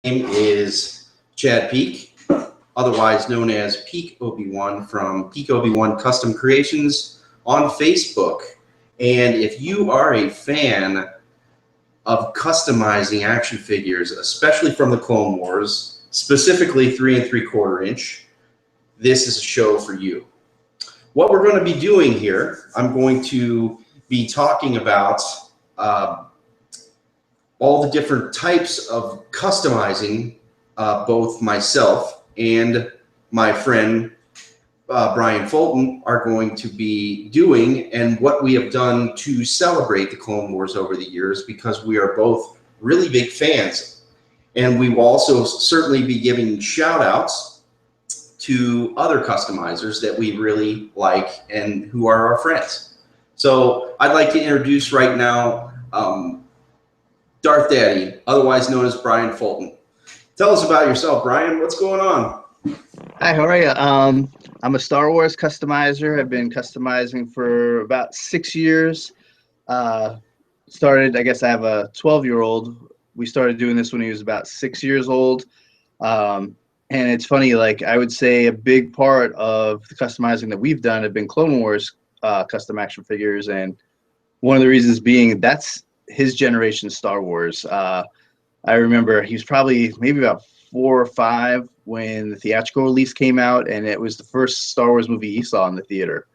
name is Chad Peak, otherwise known as Peak-OB1 from Peak-OB1 Custom Creations on Facebook. And if you are a fan of customizing action figures, especially from the Clone Wars, specifically 3 3/4 inch, this is a show for you. What we're going to be doing here, I'm going to be talking about all the different types of customizing both myself and my friend Brian Fulton are going to be doing, and what we have done to celebrate the Clone Wars over the years, because we are both really big fans. And we will also certainly be giving shout outs to other customizers that we really like and who are our friends. So I'd like to introduce right now Darth Daddy, otherwise known as Brian Fulton. Tell us about yourself, Brian. What's going on? Hi, how are you? I'm a Star Wars customizer. I've been customizing for about 6 years. Started, I guess I have a 12-year-old. We started doing this when he was about 6 years old. And it's funny, like I would say a big part of the customizing that we've done have been Clone Wars custom action figures. And one of the reasons being that's his generation Star Wars. I remember he was probably maybe about 4 or 5 when the theatrical release came out, and it was the first Star Wars movie he saw in the theater.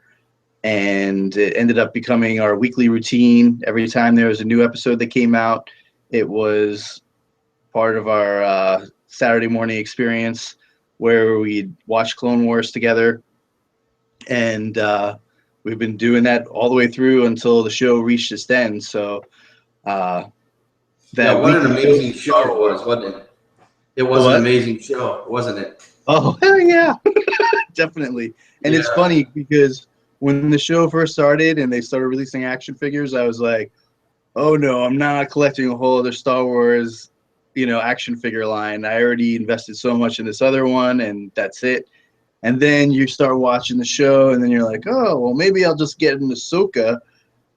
And it ended up becoming our weekly routine. Every time there was a new episode that came out, it was part of our Saturday morning experience where we'd watch Clone Wars together. And we've been doing that all the way through until the show reached its end. So what an amazing show it was, wasn't it? It was an amazing show, wasn't it? Oh, hell yeah. Definitely. And it's funny because when the show first started and they started releasing action figures, I was like, oh no, I'm not collecting a whole other Star Wars, action figure line. I already invested so much in this other one, and that's it. And then you start watching the show, and then you're like, oh, well, maybe I'll just get an Ahsoka.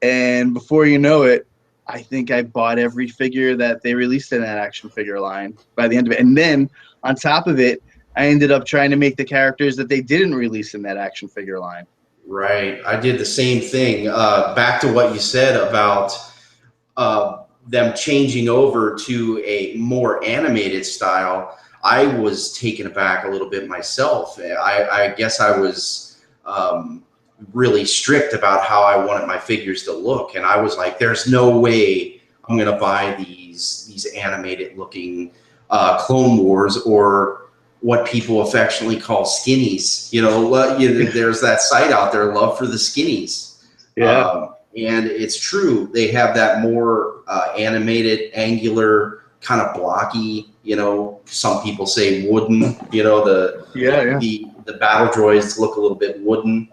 And before you know it, I think I bought every figure that they released in that action figure line by the end of it. And then on top of it, I ended up trying to make the characters that they didn't release in that action figure line. Right. I did the same thing. Back to what you said about them changing over to a more animated style, I was taken aback a little bit myself. I guess I was really strict about how I wanted my figures to look, and I was like, there's no way I'm going to buy these animated looking Clone Wars, or what people affectionately call skinnies. There's that site out there, Love for the Skinnies. Yeah. And it's true, they have that more animated, angular, kind of blocky, some people say wooden, the battle droids look a little bit wooden.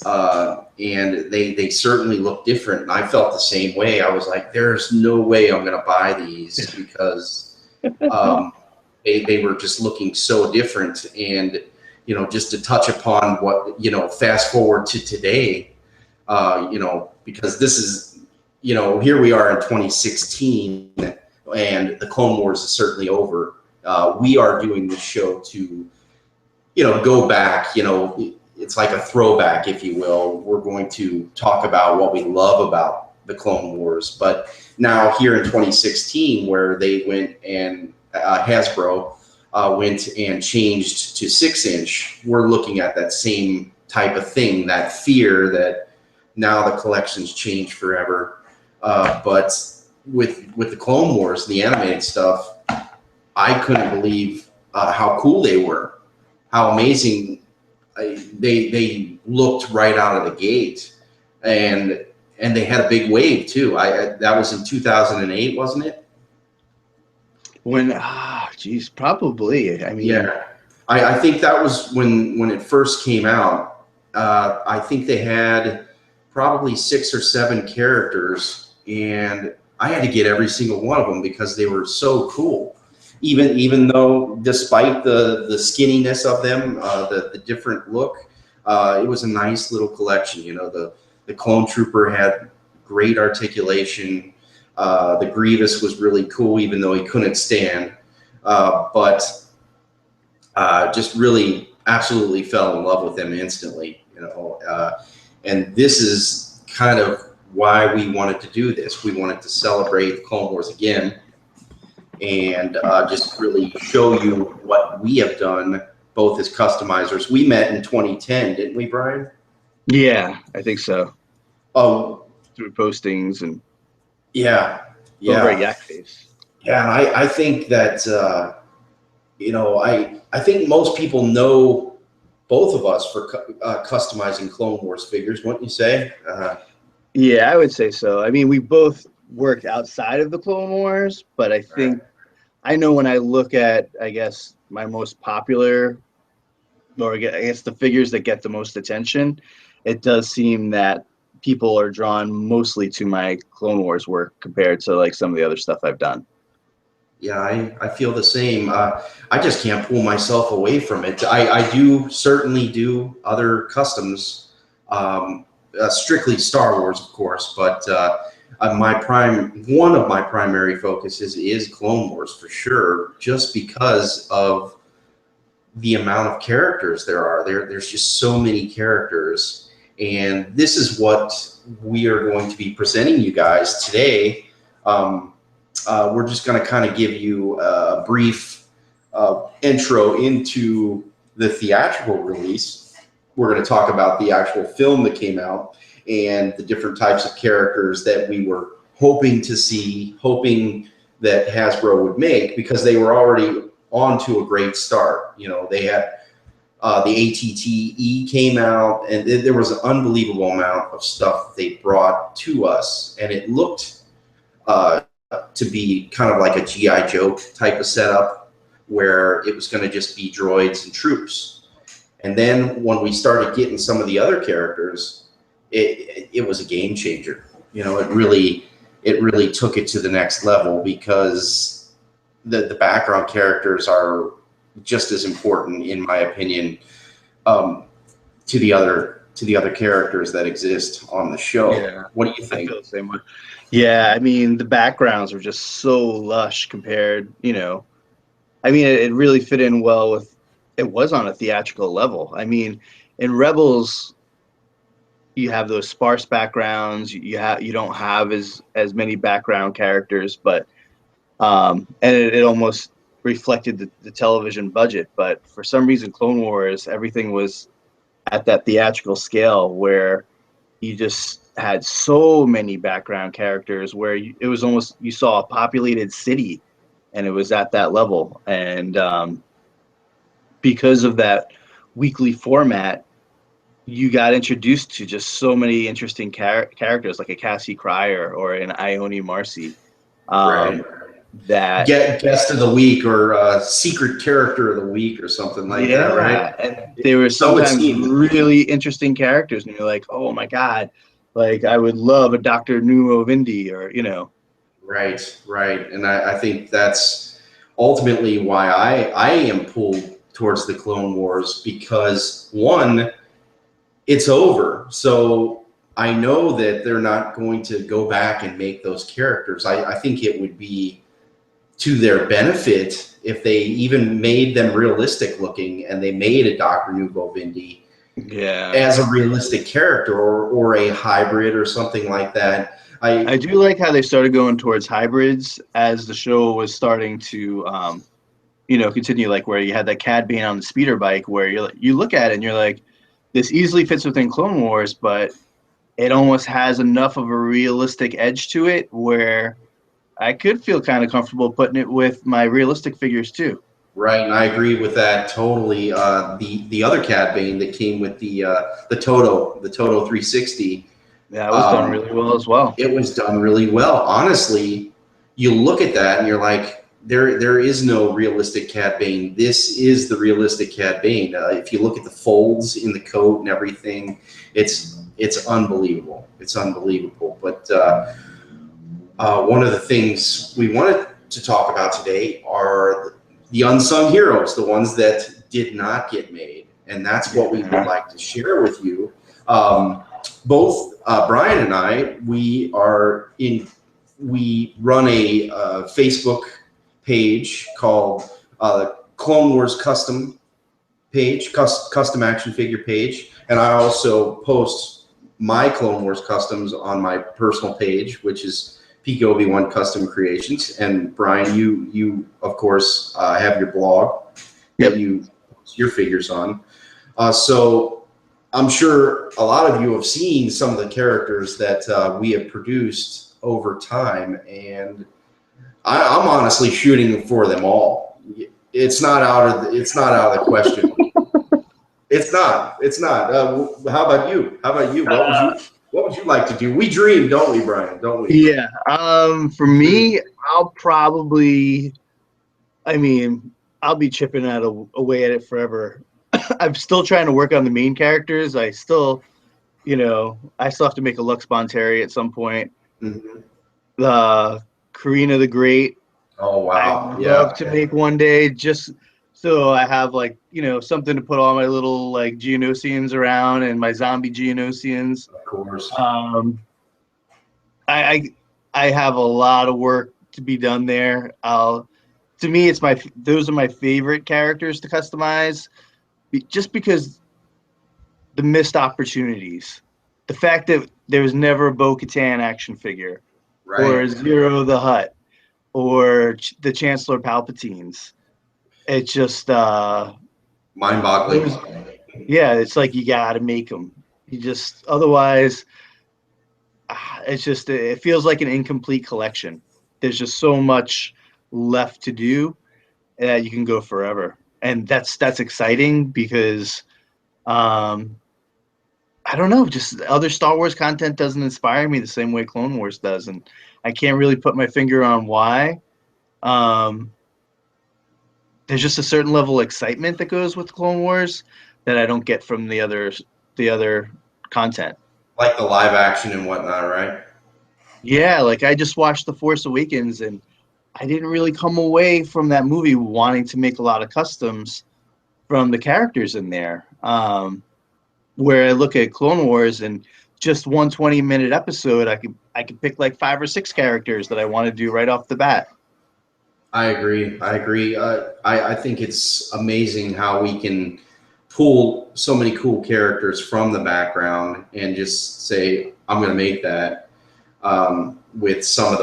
And they certainly look different, and I felt the same way. I was like, there's no way I'm going to buy these, because they were just looking so different. And just to touch upon what, fast forward to today, because this is, here we are in 2016, and the Clone Wars is certainly over. We are doing this show to go back. It's like a throwback, if you will. We're going to talk about what we love about the Clone Wars. But now here in 2016, where they went and Hasbro went and changed to 6-inch, we're looking at that same type of thing, that fear that now the collections change forever. But with the Clone Wars, the animated stuff, I couldn't believe how cool they were, how amazing they looked right out of the gate, and they had a big wave too. That was in 2008, wasn't it? Probably. I mean, yeah, I think that was when it first came out. I think they had probably 6 or 7 characters, and I had to get every single one of them because they were so cool. Even though, despite the skinniness of them, the different look, it was a nice little collection. The Clone Trooper had great articulation. The Grievous was really cool, even though he couldn't stand. but just really absolutely fell in love with them instantly, you know. And this is kind of why we wanted to do this. We wanted to celebrate the Clone Wars again, and just really show you what we have done, both as customizers. We met in 2010, didn't we, Brian? Yeah, I think so. Oh, Through postings and yeah, over at yeah, Yak Face. yeah. And I think that you know, I think most people know both of us for customizing Clone Wars figures, wouldn't you say? Yeah, I would say so. I mean, we both worked outside of the Clone Wars, but I Right. think I know when I look at, I guess, my most popular, or I guess the figures that get the most attention, it does seem that people are drawn mostly to my Clone Wars work compared to like some of the other stuff I've done. Yeah, I feel the same. I just can't pull myself away from it. I do certainly do other customs, strictly Star Wars, of course, but one of my primary focuses is Clone Wars for sure, just because of the amount of characters there are. There's just so many characters, and this is what we are going to be presenting you guys today. We're just going to kind of give you a brief intro into the theatrical release. We're going to talk about the actual film that came out and the different types of characters that we were hoping to see, hoping that Hasbro would make, because they were already on to a great start. You know, they had the ATTE came out, and there was an unbelievable amount of stuff they brought to us, and it looked to be kind of like a G.I. Joe type of setup where it was going to just be droids and troops. And then when we started getting some of the other characters, it was a game changer. You know, it really took it to the next level, because the background characters are just as important, in my opinion, to the other characters that exist on the show. Yeah. What do you I think? feel the same way. Yeah, I mean, the backgrounds are just so lush compared, you know. I mean, it really fit in well with, it was on a theatrical level. I mean, in Rebels, you have those sparse backgrounds. You don't have as many background characters, but and it almost reflected the television budget. But for some reason, Clone Wars, everything was at that theatrical scale where you just had so many background characters where it was almost, you saw a populated city, and it was at that level. And because of that weekly format, you got introduced to just so many interesting characters, like a Cassie Cryer or an Ione Marcy. Right. That Guest of the week, or secret character of the week, or something like that, right? And they were sometimes really interesting characters, and you're like, oh my god, like I would love a Dr. Numo Vindi, or you know. Right, right. And I think that's ultimately why I am pulled towards the Clone Wars, because one, it's over. So I know that they're not going to go back and make those characters. I think it would be to their benefit if they even made them realistic looking, and they made a Dr. Nuvo Vindi as a realistic character, or a hybrid or something like that. I do like how they started going towards hybrids as the show was starting to you know, continue, like where you had that Cad Bane on the speeder bike, where you look at it and you're like, this easily fits within Clone Wars, but it almost has enough of a realistic edge to it where I could feel kind of comfortable putting it with my realistic figures too. Right, and I agree with that totally. The other Cad Bane that came with the Toto 360. Yeah, it was done really well as well. It was done really well. Honestly, you look at that and you're like, there is no realistic Cad Bane. This is the realistic Cad Bane. If you look at the folds in the coat and everything, it's unbelievable. It's unbelievable. But one of the things we wanted to talk about today are the unsung heroes, the ones that did not get made. And that's what we would like to share with you. Both Brian and I, we run a Facebook page called Clone Wars Custom page, custom action figure page, and I also post my Clone Wars customs on my personal page, which is Peak-OB1 Custom Creations. And Brian, you of course have your blog that you post your figures on. So I'm sure a lot of you have seen some of the characters that we have produced over time, and I'm honestly shooting for them all. It's not out of the question. It's not. How about you? What would you like to do? We dream, don't we, Brian? Don't we? Yeah. For me, I'll probably, I'll be chipping away at it forever. I'm still trying to work on the main characters. I still have to make a Lux Bonteri at some point. The Karina the Great. Oh wow! I'd love to make one day, just so I have something to put all my little Geonosians around and my zombie Geonosians. Of course. I have a lot of work to be done there. To me, those are my favorite characters to customize, just because the missed opportunities, the fact that there was never a Bo-Katan action figure, right, or Zero the Hutt, or the Chancellor Palpatines. It's just mind-boggling. Yeah, it's like you gotta make them. Otherwise, it feels like an incomplete collection. There's just so much left to do that you can go forever, and that's exciting because I don't know, just other Star Wars content doesn't inspire me the same way Clone Wars does, and I can't really put my finger on why. There's just a certain level of excitement that goes with Clone Wars that I don't get from the other content. Like the live action and whatnot, right? Yeah, I just watched The Force Awakens, and I didn't really come away from that movie wanting to make a lot of customs from the characters in there. Where I look at Clone Wars and just one 20-minute episode, I could pick 5 or 6 characters that I want to do right off the bat. I agree. I think it's amazing how we can pull so many cool characters from the background and just say, I'm going to make that with some of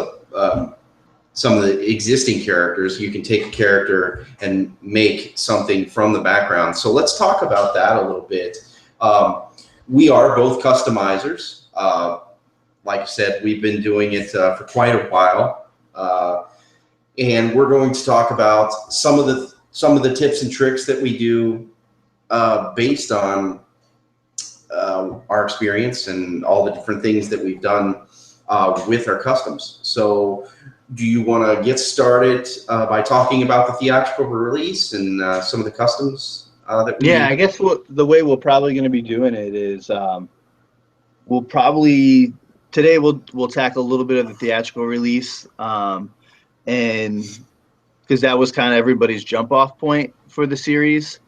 the existing characters. You can take a character and make something from the background. So let's talk about that a little bit. We are both customizers. Like I said, we've been doing it for quite a while. And we're going to talk about some of the tips and tricks that we do based on our experience and all the different things that we've done with our customs. So do you want to get started by talking about the theatrical release and some of the customs that we I guess the way we're probably going to be doing it is we'll tackle a little bit of the theatrical release, and because that was kind of everybody's jump off point for the series,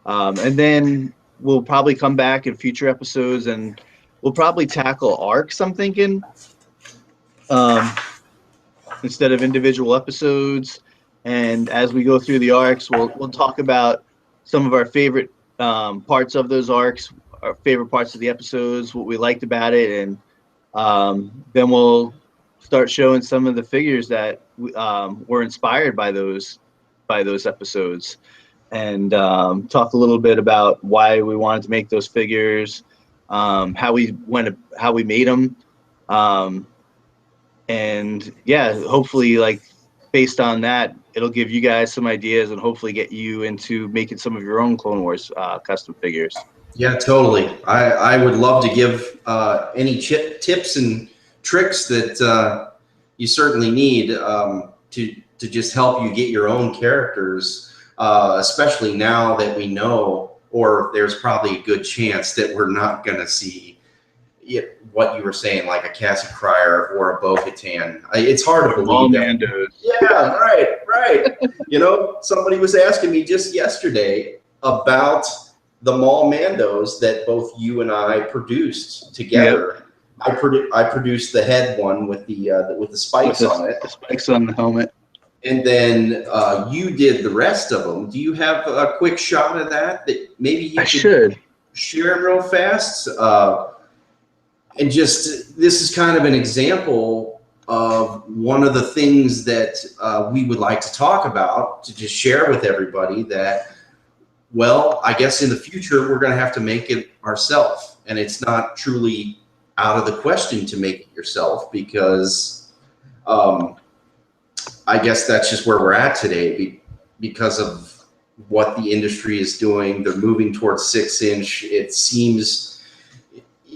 and then we'll probably come back in future episodes and we'll probably tackle arcs, I'm thinking, instead of individual episodes. And as we go through the arcs, we'll talk about some of our favorite parts of those arcs, our favorite parts of the episodes, what we liked about it, and then we'll start showing some of the figures that were inspired by those episodes, and talk a little bit about why we wanted to make those figures, how we made them, and hopefully based on that, it'll give you guys some ideas and hopefully get you into making some of your own Clone Wars custom figures. Yeah, totally. I would love to give any tips and tricks that you certainly need to just help you get your own characters, especially now that we know, or there's probably a good chance that we're not going to see what you were saying, like a Cassie Cryer or a Bo-Katan. It's hard to believe all that. Mandos. Yeah, right. Somebody was asking me just yesterday about the Maul Mandos that both you and I produced together. Yep. I produced the head one with the spikes on it. The spikes on the helmet. And then you did the rest of them. Do you have a quick shot of that maybe you I could should. share real fast? And just, this is kind of an example of one of the things that we would like to talk about, to just share with everybody that, well, I guess in the future, we're going to have to make it ourselves. And it's not truly out of the question to make it yourself, because I guess that's just where we're at today because of what the industry is doing. They're moving towards 6-inch. It seems,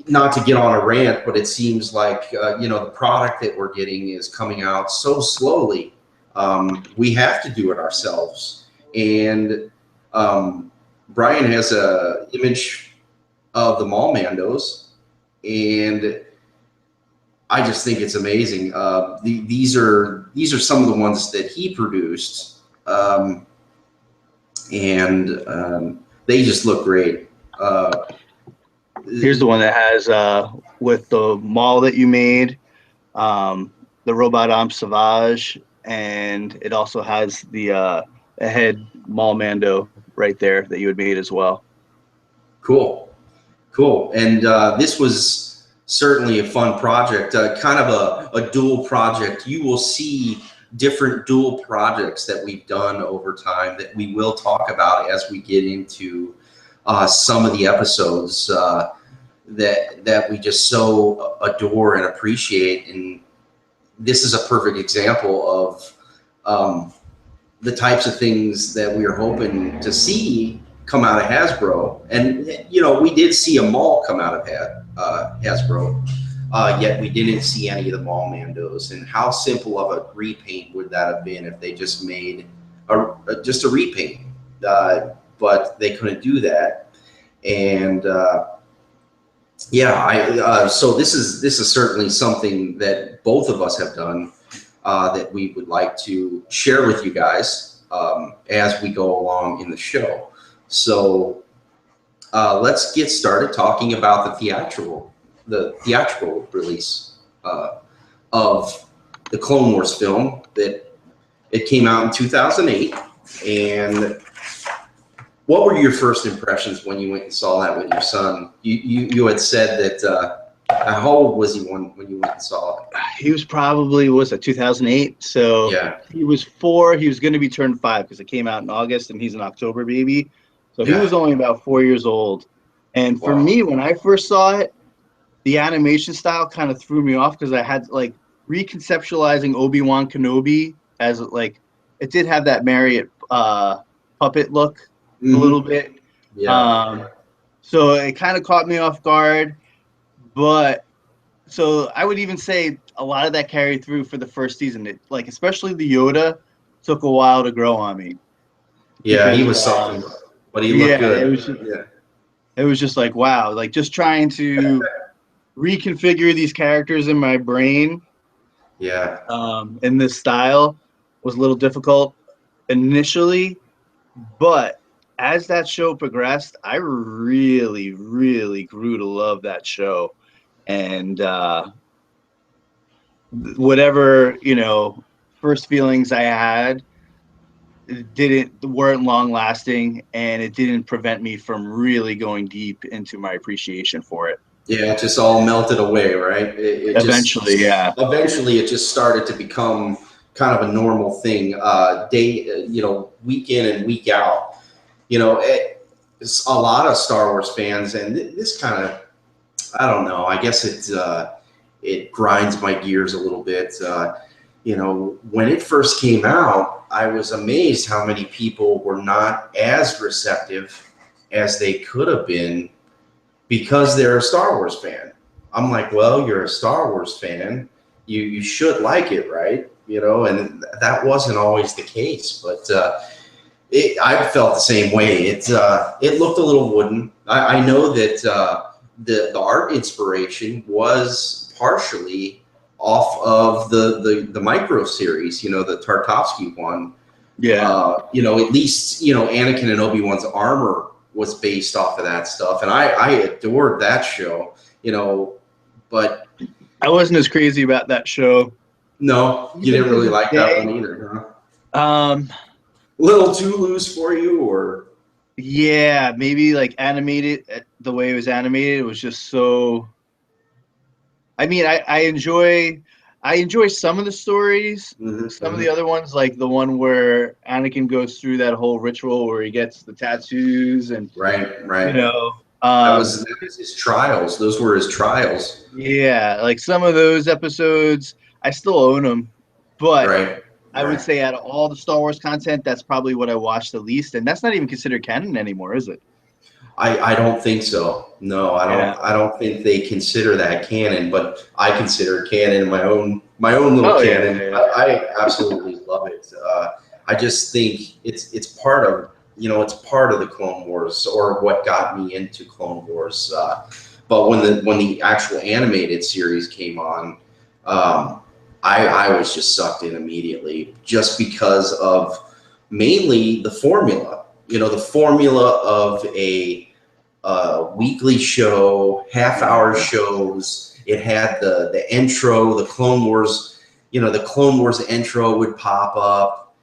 not to get on a rant, but it seems like, the product that we're getting is coming out so slowly. We have to do it ourselves. And Brian has a image of the Mall Mandos, and I just think it's amazing. These are some of the ones that he produced, and they just look great. Here's the one that has with the mall that you made, the robot arm Savage, and it also has the head Mall Mando right there that you had made as well. Cool. And this was certainly a fun project, kind of a dual project. You will see different dual projects that we've done over time that we will talk about as we get into some of the episodes that we just so adore and appreciate. And this is a perfect example of the types of things that we are hoping to see come out of Hasbro. And we did see a Mall come out of Hasbro, yet we didn't see any of the Mall Mandos. And how simple of a repaint would that have been if they just made just a repaint? But they couldn't do that. And so this is certainly something that both of us have done that we would like to share with you guys as we go along in the show. So let's get started talking about the theatrical release of the Clone Wars film. That it came out in 2008. And what were your first impressions when you went and saw that with your son? You had said that, how old was he when you went and saw it? He was probably, 2008? So yeah. He was 4. He was going to be turned 5 because it came out in August and he's an October baby. So he was only about 4 years old. And for me, when I first saw it, the animation style kind of threw me off because I had reconceptualizing Obi-Wan Kenobi as it did have that Marriott puppet look. A little bit. Yeah. So it kind of caught me off guard, but so I would even say a lot of that carried through for the first season. It, especially the Yoda, took a while to grow on me. Yeah, he was something, but he looked good. It was just like, wow, just trying to reconfigure these characters in my brain. Yeah. In this style was a little difficult initially, but as that show progressed, I really, really grew to love that show. And whatever, first feelings I had weren't long lasting, and it didn't prevent me from really going deep into my appreciation for it. Yeah, it just all melted away, right? Eventually it just started to become kind of a normal thing, week in and week out. It's a lot of Star Wars fans, and this kind of, I don't know, I guess it grinds my gears a little bit. When it first came out, I was amazed how many people were not as receptive as they could have been because they're a Star Wars fan. I'm like, well, you're a Star Wars fan. You should like it, right? And that wasn't always the case, but I felt the same way. It looked a little wooden. I know that the art inspiration was partially off of the Micro series, the Tartakovsky one. Yeah. At least, Anakin and Obi-Wan's armor was based off of that stuff. And I adored that show, but I wasn't as crazy about that show. No, you didn't really like that one either, huh? Um, Little too loose for you, or? yeah, maybe like animated. The way it was animated, it was just so. I mean, I enjoy some of the stories. Some of the other ones, like the one where Anakin goes through that whole ritual where he gets the tattoos, and Right, you right. know, That was his trials. Those were his trials. yeah, like some of those episodes, I still own them, but Right, I would right. say out of all the Star Wars content, that's probably what I watched the least, and that's not even considered canon anymore, is it? I don't think so. No, Yeah. I don't think they consider that canon, but I consider canon my own little Oh yeah, canon. yeah, I absolutely love it. I just think it's part of, it's part of the Clone Wars, or what got me into Clone Wars. But when the actual animated series came on, I was just sucked in immediately, just because of mainly the formula. The formula of a weekly show, half-hour yeah. shows. It had the intro, the Clone Wars. The Clone Wars intro would pop up.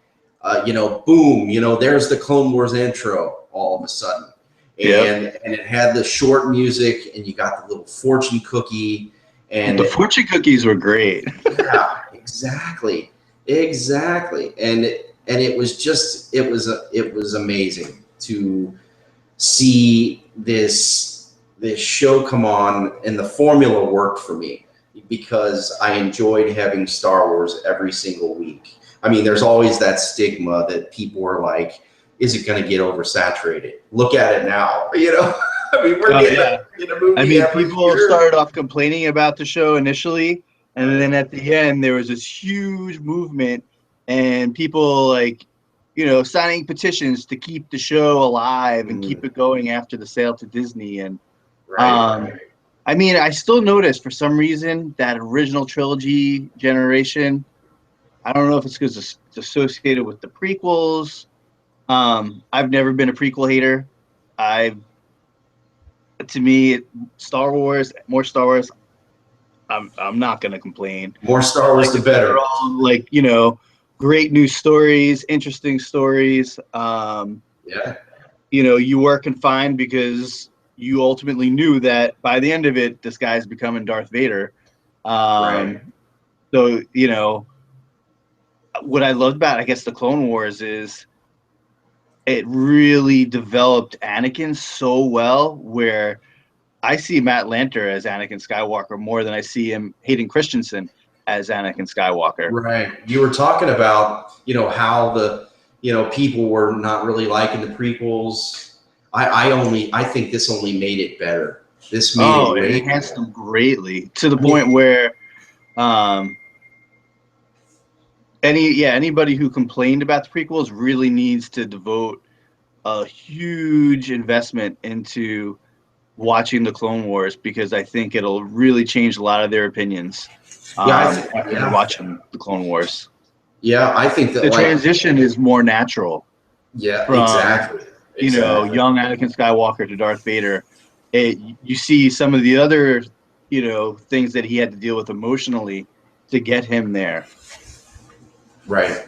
Boom. There's the Clone Wars intro all of a sudden, Yep. and it had the short music, and you got the little fortune cookie, The and fortune cookies were great. yeah, exactly, exactly, and it was just it was amazing to see this show come on, and the formula worked for me because I enjoyed having Star Wars every single week. I mean, there's always that stigma that people are like, is it going to get oversaturated? Look at it now. I mean, we're Oh getting yeah. a I movie mean, every people year. started off complaining about the show initially, and Right. then at the end there was this huge movement, and people like, signing petitions to keep the show alive and keep Mm, it going after the sale to Disney. And right, um, right. I mean, I still notice for some reason that original trilogy generation. I don't know if it's because it's associated with the prequels. I've never been a prequel hater. I've To me, Star Wars, more Star Wars. I'm not gonna complain. More I Star Wars, like the it when they're better. all like, great new stories, interesting stories. Yeah, You work and find because you ultimately knew that by the end of it, this guy's becoming Darth Vader. right. Um, so what I loved about, I guess, the Clone Wars is it really developed Anakin so well, where I see Matt Lanter as Anakin Skywalker more than I see him Hayden Christensen as Anakin Skywalker. Right. You were talking about, how people were not really liking the prequels. I think this only made it better. This made Oh, it it way enhanced better. them greatly to the I mean, point where um, anybody who complained about the prequels really needs to devote a huge investment into watching the Clone Wars, because I think it'll really change a lot of their opinions yeah, after watching the Clone Wars. I think that, The like, transition is more natural yeah, from exactly. Exactly. young Anakin Skywalker to Darth Vader. You see some of the other things that he had to deal with emotionally to get him there. Right.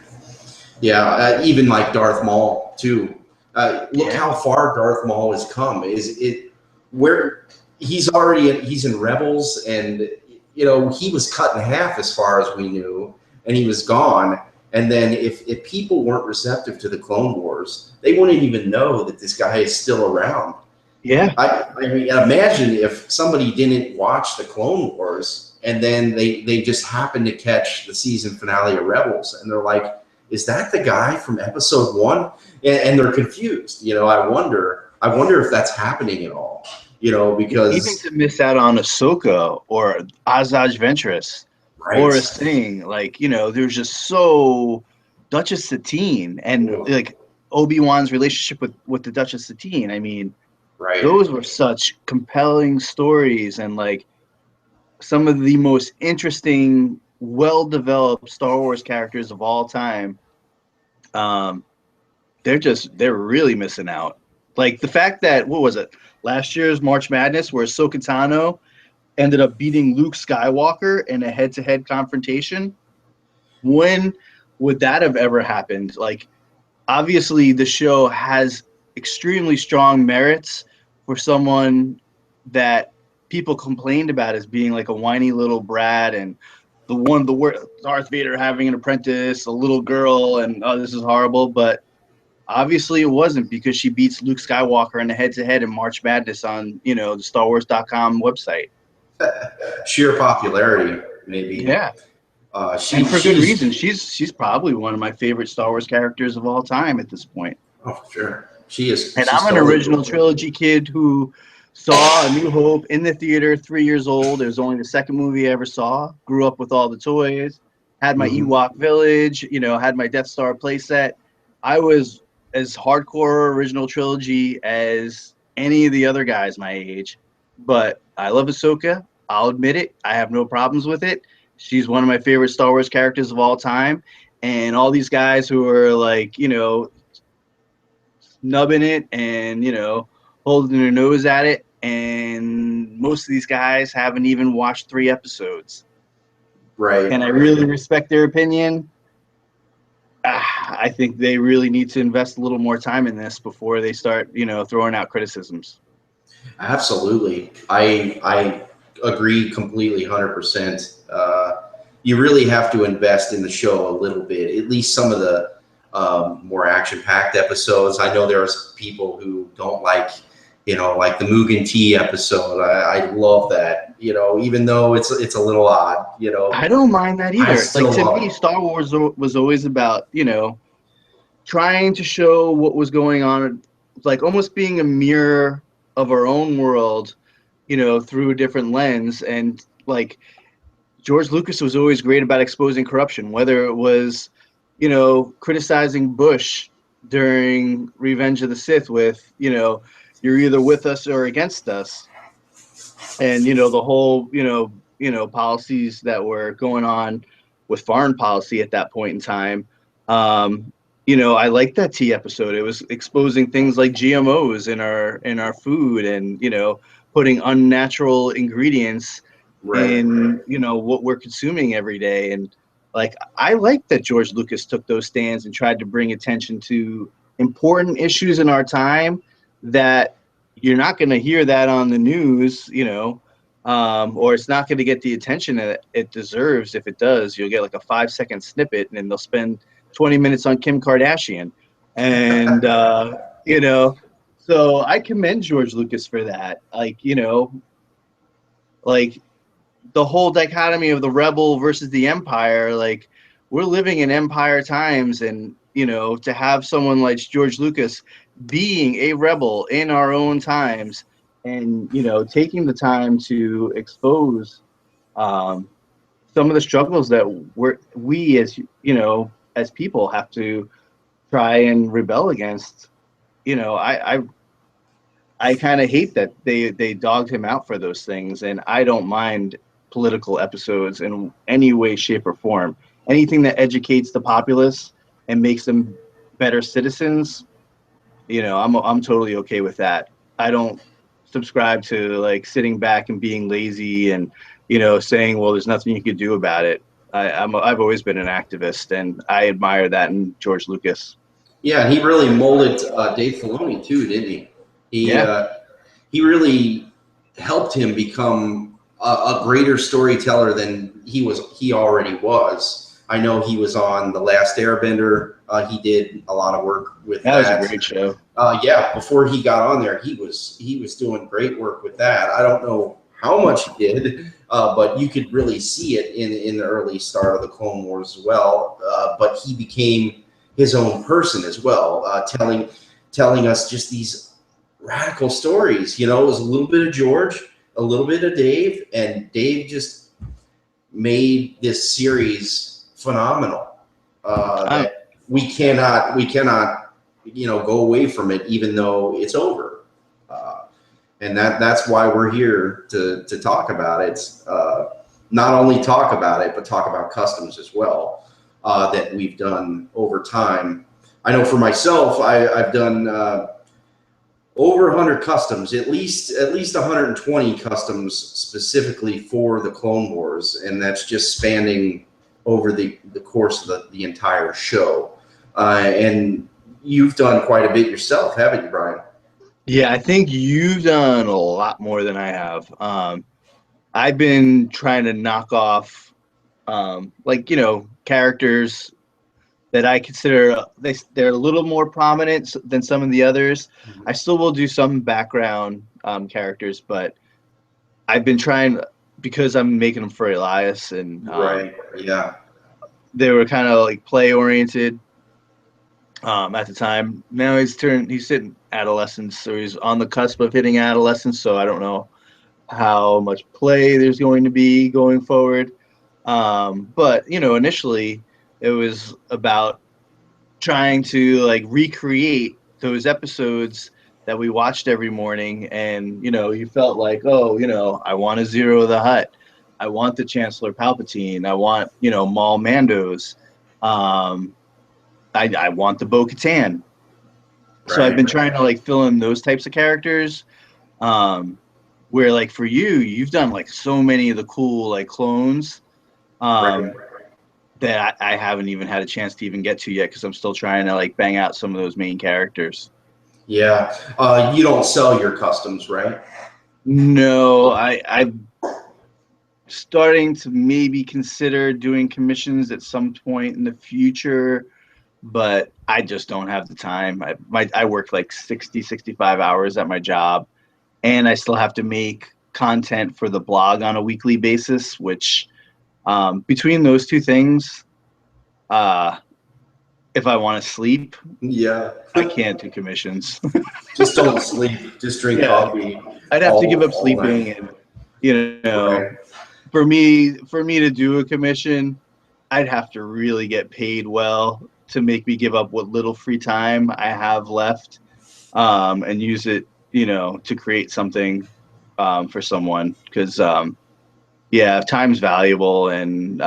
Yeah, even like Darth Maul too. Look Yeah. how far Darth Maul has come. Is it where he's in Rebels, and he was cut in half as far as we knew, and he was gone. And then if people weren't receptive to the Clone Wars, they wouldn't even know that this guy is still around. Yeah. I mean, imagine if somebody didn't watch the Clone Wars, and then they just happened to catch the season finale of Rebels, and they're like, "Is that the guy from Episode 1?" And they're confused. I wonder if that's happening at all. Even Because to miss out on Ahsoka or Asajj Ventress or a right, Sting, there's just so Duchess Satine and like Obi-Wan's relationship with the Duchess Satine. I mean, right, those were such compelling stories, and like some of the most interesting, well-developed Star Wars characters of all time. Um, they're really missing out. Like the fact that, what was it, last year's March Madness, where Ahsoka Tano ended up beating Luke Skywalker in a head-to-head confrontation. When would that have ever happened? Like, obviously, the show has extremely strong merits for someone that people complained about as being like a whiny little brat and the word Darth Vader having an apprentice, a little girl, and oh, this is horrible. But obviously, it wasn't, because she beats Luke Skywalker in the head-to-head in March Madness on the StarWars.com website. Sheer popularity, maybe. Yeah, and for good She's reason. She's probably one of my favorite Star Wars characters of all time at this point. oh, for sure. She is. And She's I'm an totally original cool. trilogy kid who saw A New Hope in the theater, 3 years old. It was only the second movie I ever saw. Grew up with all the toys, had my Mhm. Ewok village, had my Death Star playset. I was as hardcore original trilogy as any of the other guys my age. But I love Ahsoka. I'll admit it. I have no problems with it. She's one of my favorite Star Wars characters of all time. And all these guys who are like, nubbing it and holding their nose at it, and most of these guys haven't even watched 3 episodes, Right. and I really respect their opinion. I think they really need to invest a little more time in this before they start throwing out criticisms. Absolutely. I agree completely, 100%. You really have to invest in the show a little bit, at least some of the more action-packed episodes. I know there's people who don't like, like the Mugen Tea episode. I love that, even though it's a little odd, I don't mind that I either. Like, still to love me, it. Star Wars was always about trying to show what was going on, like almost being a mirror of our own world, through a different lens. And like, George Lucas was always great about exposing corruption, whether it was, criticizing Bush during Revenge of the Sith with, you're either with us or against us. And, the whole, policies that were going on with foreign policy at that point in time. I like that tea episode. It was exposing things like GMOs in our food, and, putting unnatural ingredients Right. in what we're consuming every day. And like, I like that George Lucas took those stands and tried to bring attention to important issues in our time that you're not going to hear that on the news, or it's not going to get the attention that it deserves. If it does, you'll get like a 5-second snippet, and then they'll spend 20 minutes on Kim Kardashian. And so I commend George Lucas for that. Like the whole dichotomy of the rebel versus the empire. Like, we're living in empire times, and to have someone like George Lucas being a rebel in our own times, and taking the time to expose some of the struggles that we as people have to try and rebel against. I kind of hate that they dogged him out for those things, and I don't mind political episodes in any way, shape, or form. Anything that educates the populace and makes them better citizens, I'm totally okay with that. I don't subscribe to like sitting back and being lazy and saying, well, there's nothing you could do about it. I've always been an activist, and I admire that in George Lucas. Yeah, and he really molded Dave Filoni too, didn't he? He Yeah. uh, he really helped him become a greater storyteller than he already was. I know he was on The Last Airbender. He did a lot of work with That was a that. great show. Yeah, before he got on there, he was doing great work with that. I don't know how much he did, but you could really see it in the early start of the Clone Wars as well. But he became his own person as well, telling us just these radical stories. It was a little bit of George, a little bit of Dave, and Dave just made this series phenomenal. Um, That we cannot go away from it, even though it's over. And that's why we're here to talk about it. Not only talk about it, but talk about customs as well, that we've done over time. I know for myself, I've done over 100 customs, at least 120 customs specifically for the Clone Wars, and that's just spanning over the course of the entire show. And you've done quite a bit yourself, haven't you, Brian? Yeah, I think you've done a lot more than I have. I've been trying to knock off, like, characters that I consider they're a little more prominent than some of the others. I still will do some background characters, but I've been trying, because I'm making them for Elias, and Right. Yeah. they were kind of like play oriented at the time. Now he's hitting adolescence, so he's on the cusp of hitting adolescence. So I don't know how much play there's going to be going forward. But initially it was about trying to like recreate those episodes that we watched every morning, and you felt like, oh, I want to Zero the Hutt, I want the Chancellor Palpatine, I want Maul Mandos, I want the Bo-Katan. So I've been trying to like fill in those types of characters, where like for you've done like so many of the cool like clones that I haven't even had a chance to even get to yet, because I'm still trying to like bang out some of those main characters. Yeah. You don't sell your customs, right? No, I'm starting to maybe consider doing commissions at some point in the future, but I just don't have the time. I work like 65 hours at my job, and I still have to make content for the blog on a weekly basis, which between those two things, if I want to sleep, I can't do commissions. Just don't sleep. Just drink coffee. I'd have to give up sleeping, and for me to do a commission, I'd have to really get paid well to make me give up what little free time I have left, and use it, to create something for someone, because time's valuable, and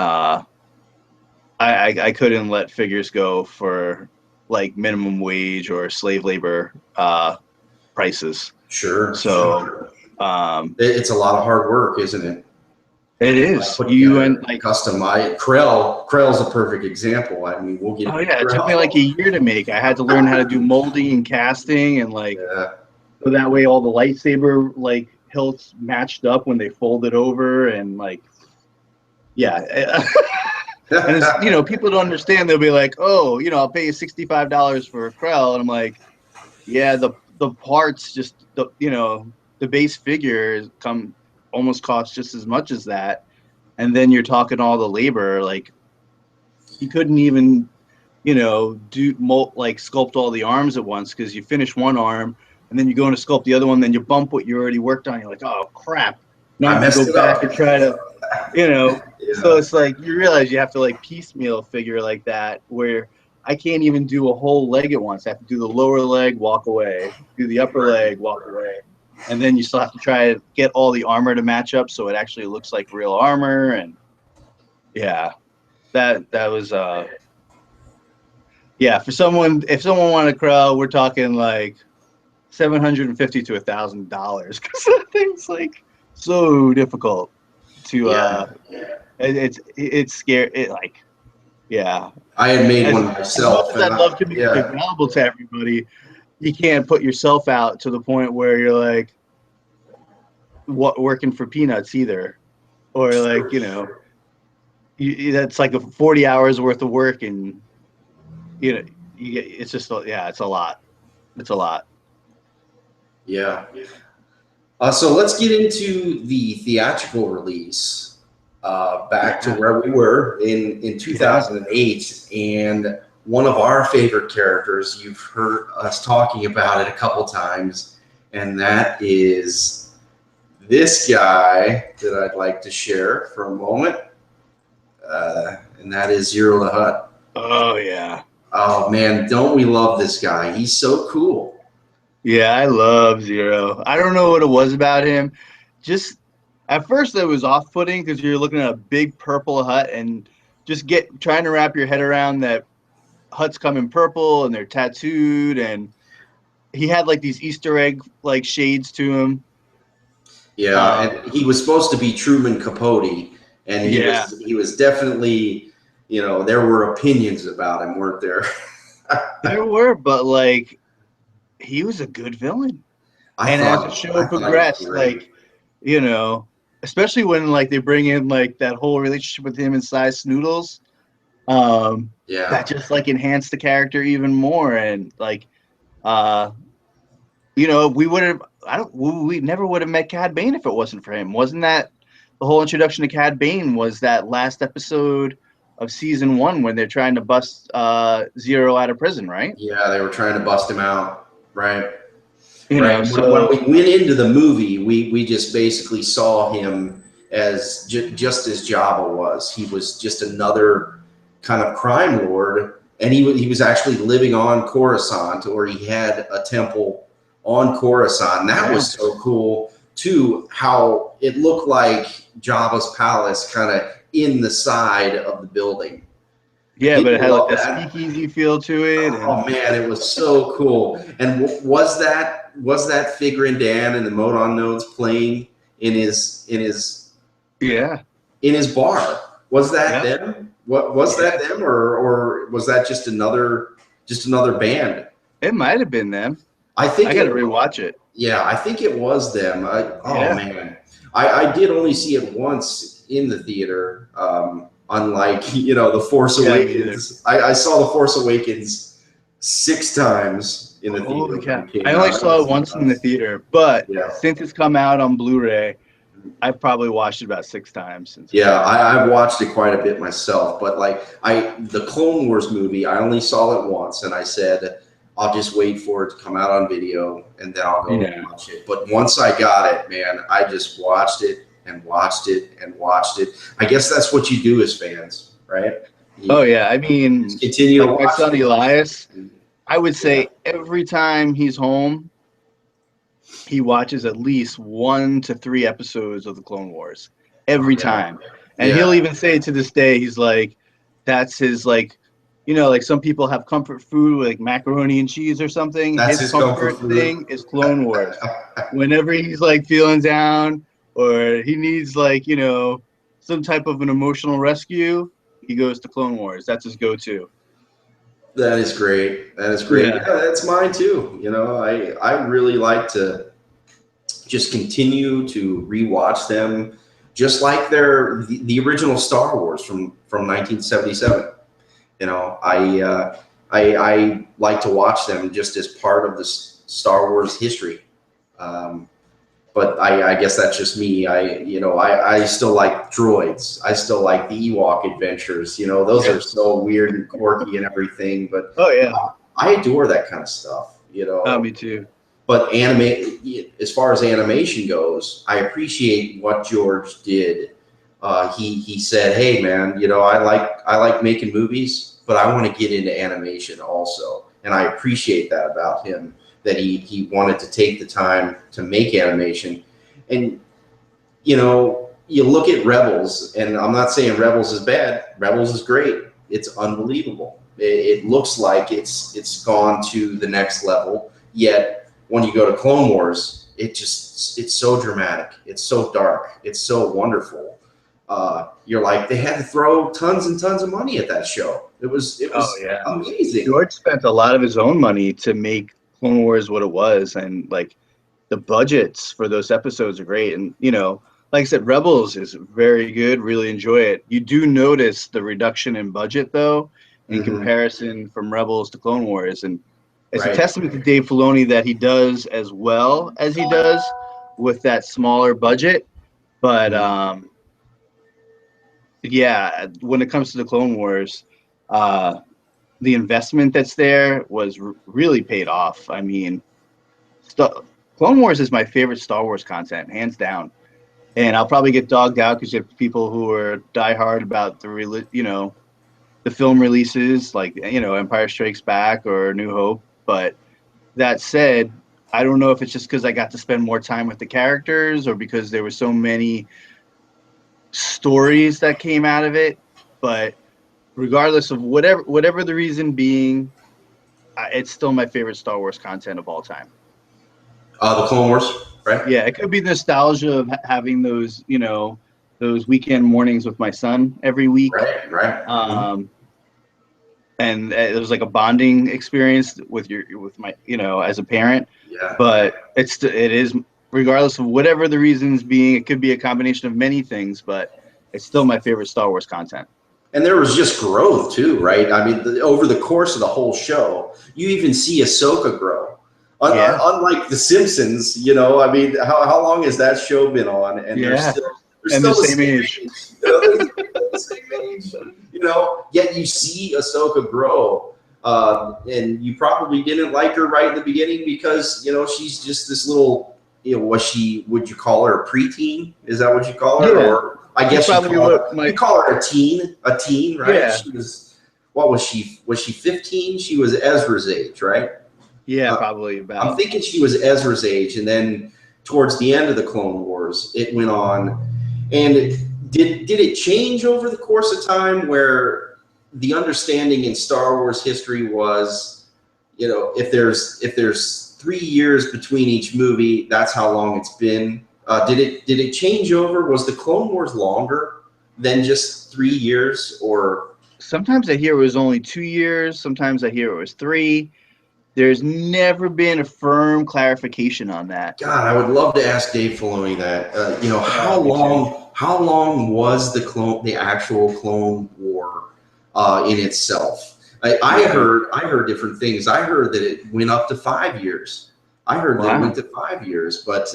I couldn't let figures go for like minimum wage or slave labor prices. Sure. So it's a lot of hard work, isn't it? It is. You and like customize Krell's a perfect example. I mean, we'll get. Oh yeah, it took me like a year to make. I had to learn how to do molding and casting, and like so that way all the lightsaber like hilts matched up when they folded over, and like and it's, people don't understand. They'll be like, oh, I'll pay you $65 for a Krell, and I'm like, yeah, the parts, just the base figure almost costs just as much as that, and then you're talking all the labor. Like, you couldn't even sculpt all the arms at once, because you finish one arm and then you go into sculpt the other one, then you bump what you already worked on. You're like, oh crap, now I have to go back and try to So it's like you realize you have to like piecemeal figure like that, where I can't even do a whole leg at once. I have to do the lower leg, walk away, do the upper leg, walk away. And then you still have to try to get all the armor to match up so it actually looks like real armor. And that was for someone, if someone wanted a Krell, we're talking like $750 to $1,000, because that thing's like so difficult to it's scary. I had made one myself. I'd love to make it available to everybody. You can't put yourself out to the point where you're like working for peanuts either, or like that's like 40 hours worth of work, and you get, it's just it's a lot. It's a lot. Yeah. So let's get into the theatrical release. Back to where we were in 2008, and one of our favorite characters, you've heard us talking about it a couple times, and that is this guy that I'd like to share for a moment, and that is Zero the Hutt. Oh, yeah. Oh, man, don't we love this guy? He's so cool. Yeah, I love Zero. I don't know what it was about him. Just at first it was off-putting, because you're looking at a big purple Hutt and just trying to wrap your head around that Hutts come in purple and they're tattooed, and he had like these Easter egg like shades to him. Yeah, and he was supposed to be Truman Capote, and he was definitely you know, there were opinions about him, weren't there? There were, but like he was a good villain. And as the show I thought it was progressed, great. like, you know, especially when like they bring in like that whole relationship with him and Cy Snoodles, that Yeah. just like enhanced the character even more. And like, uh, you know, we would have, we never would have met Cad Bane if it wasn't for him. Wasn't that the whole introduction to Cad Bane was that last episode of season 1 when they're trying to bust Zero out of prison, right? Yeah, they were trying to bust him out, right? You know, Right. When so we went into the movie, we just basically saw him as just as Jabba was. He was just another kind of crime lord, and he was actually living on Coruscant, or he had a temple on Coruscant. And that yeah. was so cool too. How it looked like Jabba's palace, kind of in the side of the building. Yeah, but it People had like love that that. speakeasy feel to it, and Oh man, it was so cool. And was that Figrin Dan and the Modon nodes playing in yeah, his bar? Was that yeah, them? What was yeah. that them, or was that just another band? It might have been them. I think I got to it. rewatch it. Yeah, I think it was them. Oh Yeah, man, I did only see it once in the theater. Unlike the Force yeah, me either. Awakens, I saw the Force Awakens 6 times in the theater Holy when cow! it came I only out. That saw it was once in the nuts. theater, but Yeah, since it's come out on Blu-ray, I've probably watched it about 6 times since it's yeah, come out. I've watched it quite a bit myself, but like the Clone Wars movie, I only saw it once, and I said I'll just wait for it to come out on video, and then I'll go and Yeah. watch it. But once I got it, man, I just watched it and watched it and watched it. I guess that's what you do as fans, right? Oh You yeah, I just mean, continue to like my watch son it. Elias, I would Yeah, say every time he's home, he watches at least 1 to 3 episodes of the Clone Wars every yeah, time. And he'll yeah. even say to this day, he's like, that's his like, you know, like some people have comfort food like macaroni and cheese or something. That's His his comfort comfort food. thing is Clone Wars. Whenever he's like feeling down or he needs like, you know, some type of an emotional rescue, he goes to Clone Wars. That's his go-to. That is great. That is great. Yeah. Yeah, that's mine too. I really like to just continue to rewatch them, just like the original Star Wars from 1977. I like to watch them just as part of the Star Wars history. Um, but I guess that's just me. I still like droids. I still like the Ewok adventures. Those Yeah. are so weird and quirky and everything. But Oh yeah. I adore that kind of stuff. Oh, me too. But as far as animation goes, I appreciate what George did. He said, "Hey, man, I like making movies, but I want to get into animation also." And I appreciate that about him, that he wanted to take the time to make animation. And you look at Rebels, and I'm not saying Rebels is bad. Rebels is great. It's unbelievable. It looks like it's gone to the next level. Yet when you go to Clone Wars, it's so dramatic. It's so dark. It's so wonderful. You're like, they had to throw tons and tons of money at that show. It was Oh yeah. amazing. George spent a lot of his own money to make Clone Wars what it was, and like the budgets for those episodes are great. And you know, like I said, Rebels is very good. Really enjoy it. You do notice the reduction in budget though, in Hmm. comparison from Rebels to Clone Wars, and it's a Right. testament to Dave Filoni that he does as well as he does with that smaller budget. But Mhm. yeah, when it comes to the Clone Wars, uh, the investment that's there was really paid off. I mean, st- Clone Wars is my favorite Star Wars content, hands down. And I'll probably get dogged out because you have people who are diehard about the film releases, like Empire Strikes Back or New Hope. But that said, I don't know if it's just because I got to spend more time with the characters or because there were so many stories that came out of it. But regardless of whatever the reason being, it's still my favorite Star Wars content of all time. The Clone Wars, right? Yeah, it could be nostalgia of having those, those weekend mornings with my son every week. Right, right. And it was like a bonding experience with my, as a parent. Yeah. But it is, regardless of whatever the reasons being, it could be a combination of many things, but it's still my favorite Star Wars content. And there was just growth too, right? I mean, over the course of the whole show, you even see Ahsoka grow. Unlike The Simpsons, I mean, how long has that show been on? And they're still the same age. The same age. Yet you see Ahsoka grow. And you probably didn't like her right in the beginning because, she's just this little, would you call her a preteen? Is that what you call her? Yeah. Or I guess you call her a teen, right? Yeah. She was, what was she? Was she 15? She was Ezra's age, right? Yeah, probably about. I'm thinking she was Ezra's age. And then towards the end of the Clone Wars, it went on. And did it change over the course of time where the understanding in Star Wars history was, if there's 3 years between each movie, that's how long it's been? Did it change over? Was the Clone Wars longer than just 3 years? Or sometimes I hear it was only 2 years. Sometimes I hear it was 3. There's never been a firm clarification on that. God, I would love to ask Dave Filoni that. How long was the actual Clone War in itself? I heard different things. I heard that it went up to 5 years. I heard that it went to 5 years, but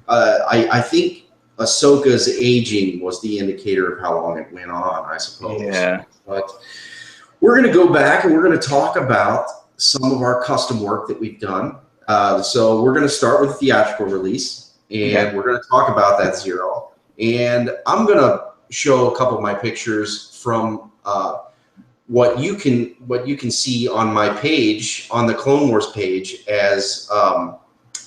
I think Ahsoka's aging was the indicator of how long it went on, I suppose. Yeah. But we're going to go back and we're going to talk about some of our custom work that we've done. So we're going to start with the theatrical release, and we're going to talk about that Zero. And I'm going to show a couple of my pictures from what you can see on my page, on the Clone Wars page, as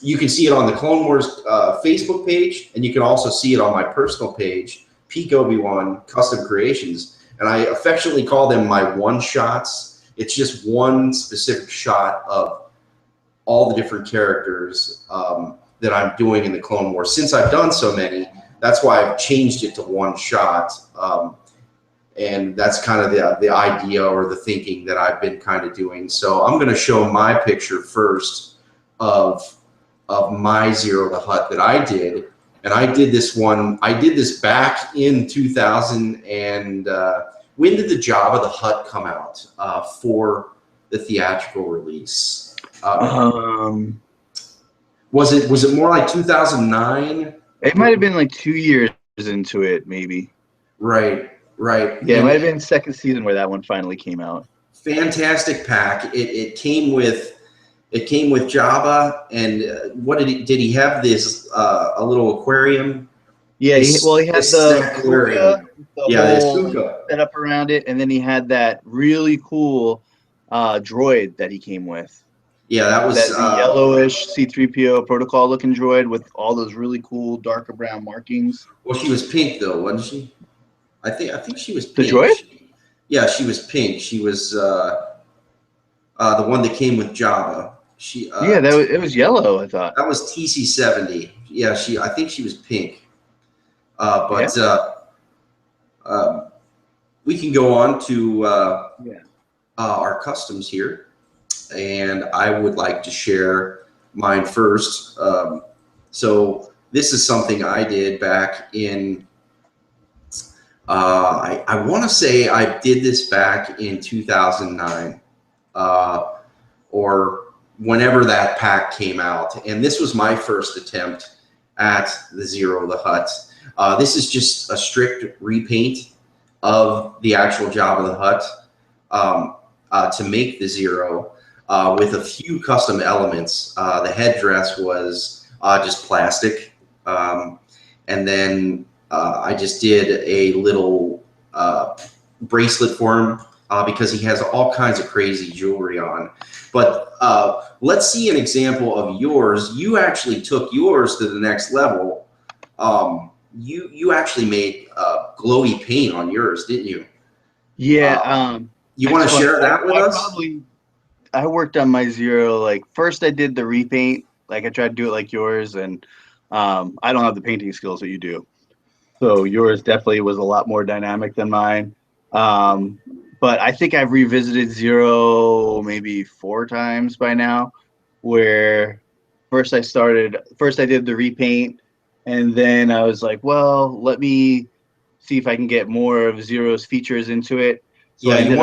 you can see it on the Clone Wars Facebook page, and you can also see it on my personal page, Peak-OB1 Custom Creations. And I affectionately call them my one-shots. It's just one specific shot of all the different characters that I'm doing in the Clone Wars. Since I've done so many, that's why I've changed it to one shot. And that's kind of the idea or the thinking that I've been kind of doing. So I'm going to show my picture first of my Zero the Hutt that I did. And I did this one. I did this back in 2000 and when did the Jabba the Hutt come out for the theatrical release? Was it more like 2009? It might have been like 2 years into it, maybe. Right. Yeah, it might have been second season where that one finally came out. Fantastic pack. It came with Jabba, and what did he have? This a little aquarium. Yeah, he had the aquarium. The whole set up around it, and then he had that really cool droid that he came with. Yeah, that was the yellowish C-3PO protocol looking droid with all those really cool darker brown markings. Well, she was pink though, wasn't she? I think she was pink. The droid? Yeah, she was pink. She was the one that came with Jabba. It was yellow, I thought. That was TC-70. Yeah, I think she was pink. We can go on to our customs here, and I would like to share mine first. So this is something I did back in. I want to say I did this back in 2009, or whenever that pack came out, and this was my first attempt at the Zero the Hutt. This is just a strict repaint of the actual Jabba the Hutt to make the Zero with a few custom elements. The headdress was just plastic, and then I just did a little bracelet for him because he has all kinds of crazy jewelry on. But let's see an example of yours. You actually took yours to the next level. You actually made glowy paint on yours, didn't you? Yeah. You want to share that with us? I worked on my Zero. Like first, I did the repaint. Like I tried to do it like yours, and I don't have the painting skills that you do. So yours definitely was a lot more dynamic than mine. But I think I've revisited Zero maybe 4 times by now, where first I did the repaint, and then I was like, well, let me see if I can get more of Zero's features into it. So Yeah, I ended up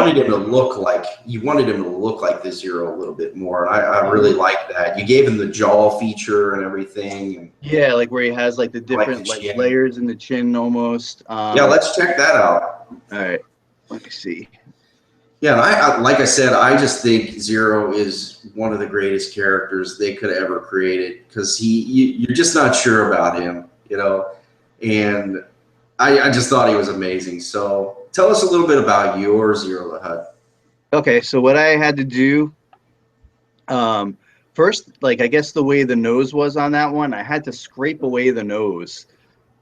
you wanted him to look like the Zero a little bit more. And I really like that. You gave him the jaw feature and everything, and yeah, like where he has like the I like the different like chin. layers in the chin almost. Yeah, let's check that out. All right, let me see. Yeah, and I like I said, I just think Zero is one of the greatest characters they could have ever created, because you're just not sure about him, you know. And I just thought he was amazing. So tell us a little bit about your Zero the Hutt. Okay, so what I had to do, first, like I guess the way the nose was on that one, I had to scrape away the nose,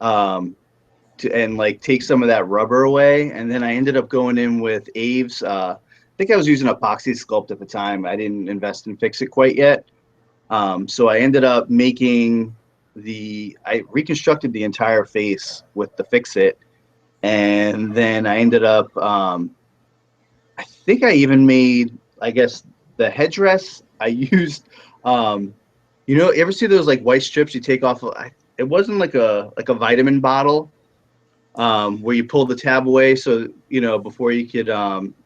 and like take some of that rubber away, and then I ended up going in with Abe's. I think I was using epoxy sculpt at the time. I didn't invest in Fix It quite yet, so I ended up I reconstructed the entire face with the Fix It, and then I ended up. I think I even made, I guess, the headdress. I used, you ever see those like white strips you take off? It wasn't like a vitamin bottle, where you pull the tab away, so before you could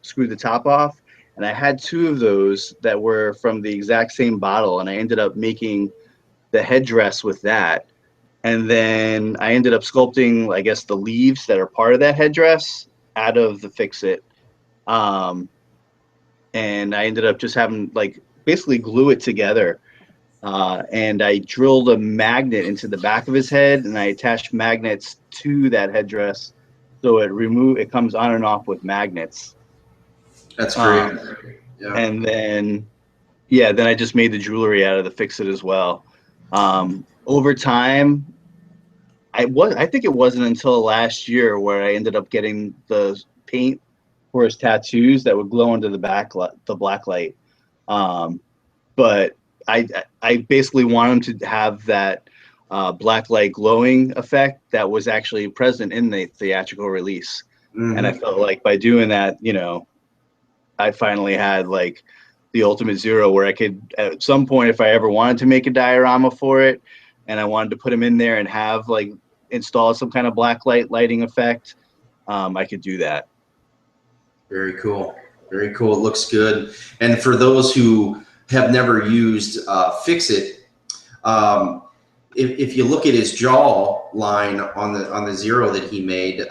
screw the top off. And I had 2 of those that were from the exact same bottle, and I ended up making the headdress with that. And then I ended up sculpting, I guess, the leaves that are part of that headdress out of the Fix It. Um, and I ended up just having like basically glue it together. And I drilled a magnet into the back of his head, and I attached magnets to that headdress, so it comes on and off with magnets. That's great. Yeah. And then then I just made the jewelry out of the Fix It as well. Over time, I think it wasn't until last year where I ended up getting the paint for his tattoos that would glow into the black light. But I basically want him to have that black light glowing effect that was actually present in the theatrical release. Mm-hmm. And I felt like by doing that, I finally had like the ultimate Zero, where I could, at some point, if I ever wanted to make a diorama for it, and I wanted to put him in there and have like install some kind of black lighting effect, I could do that. Very cool. Very cool. It looks good. And for those who have never used Fix It, if you look at his jaw line on the Zero that he made,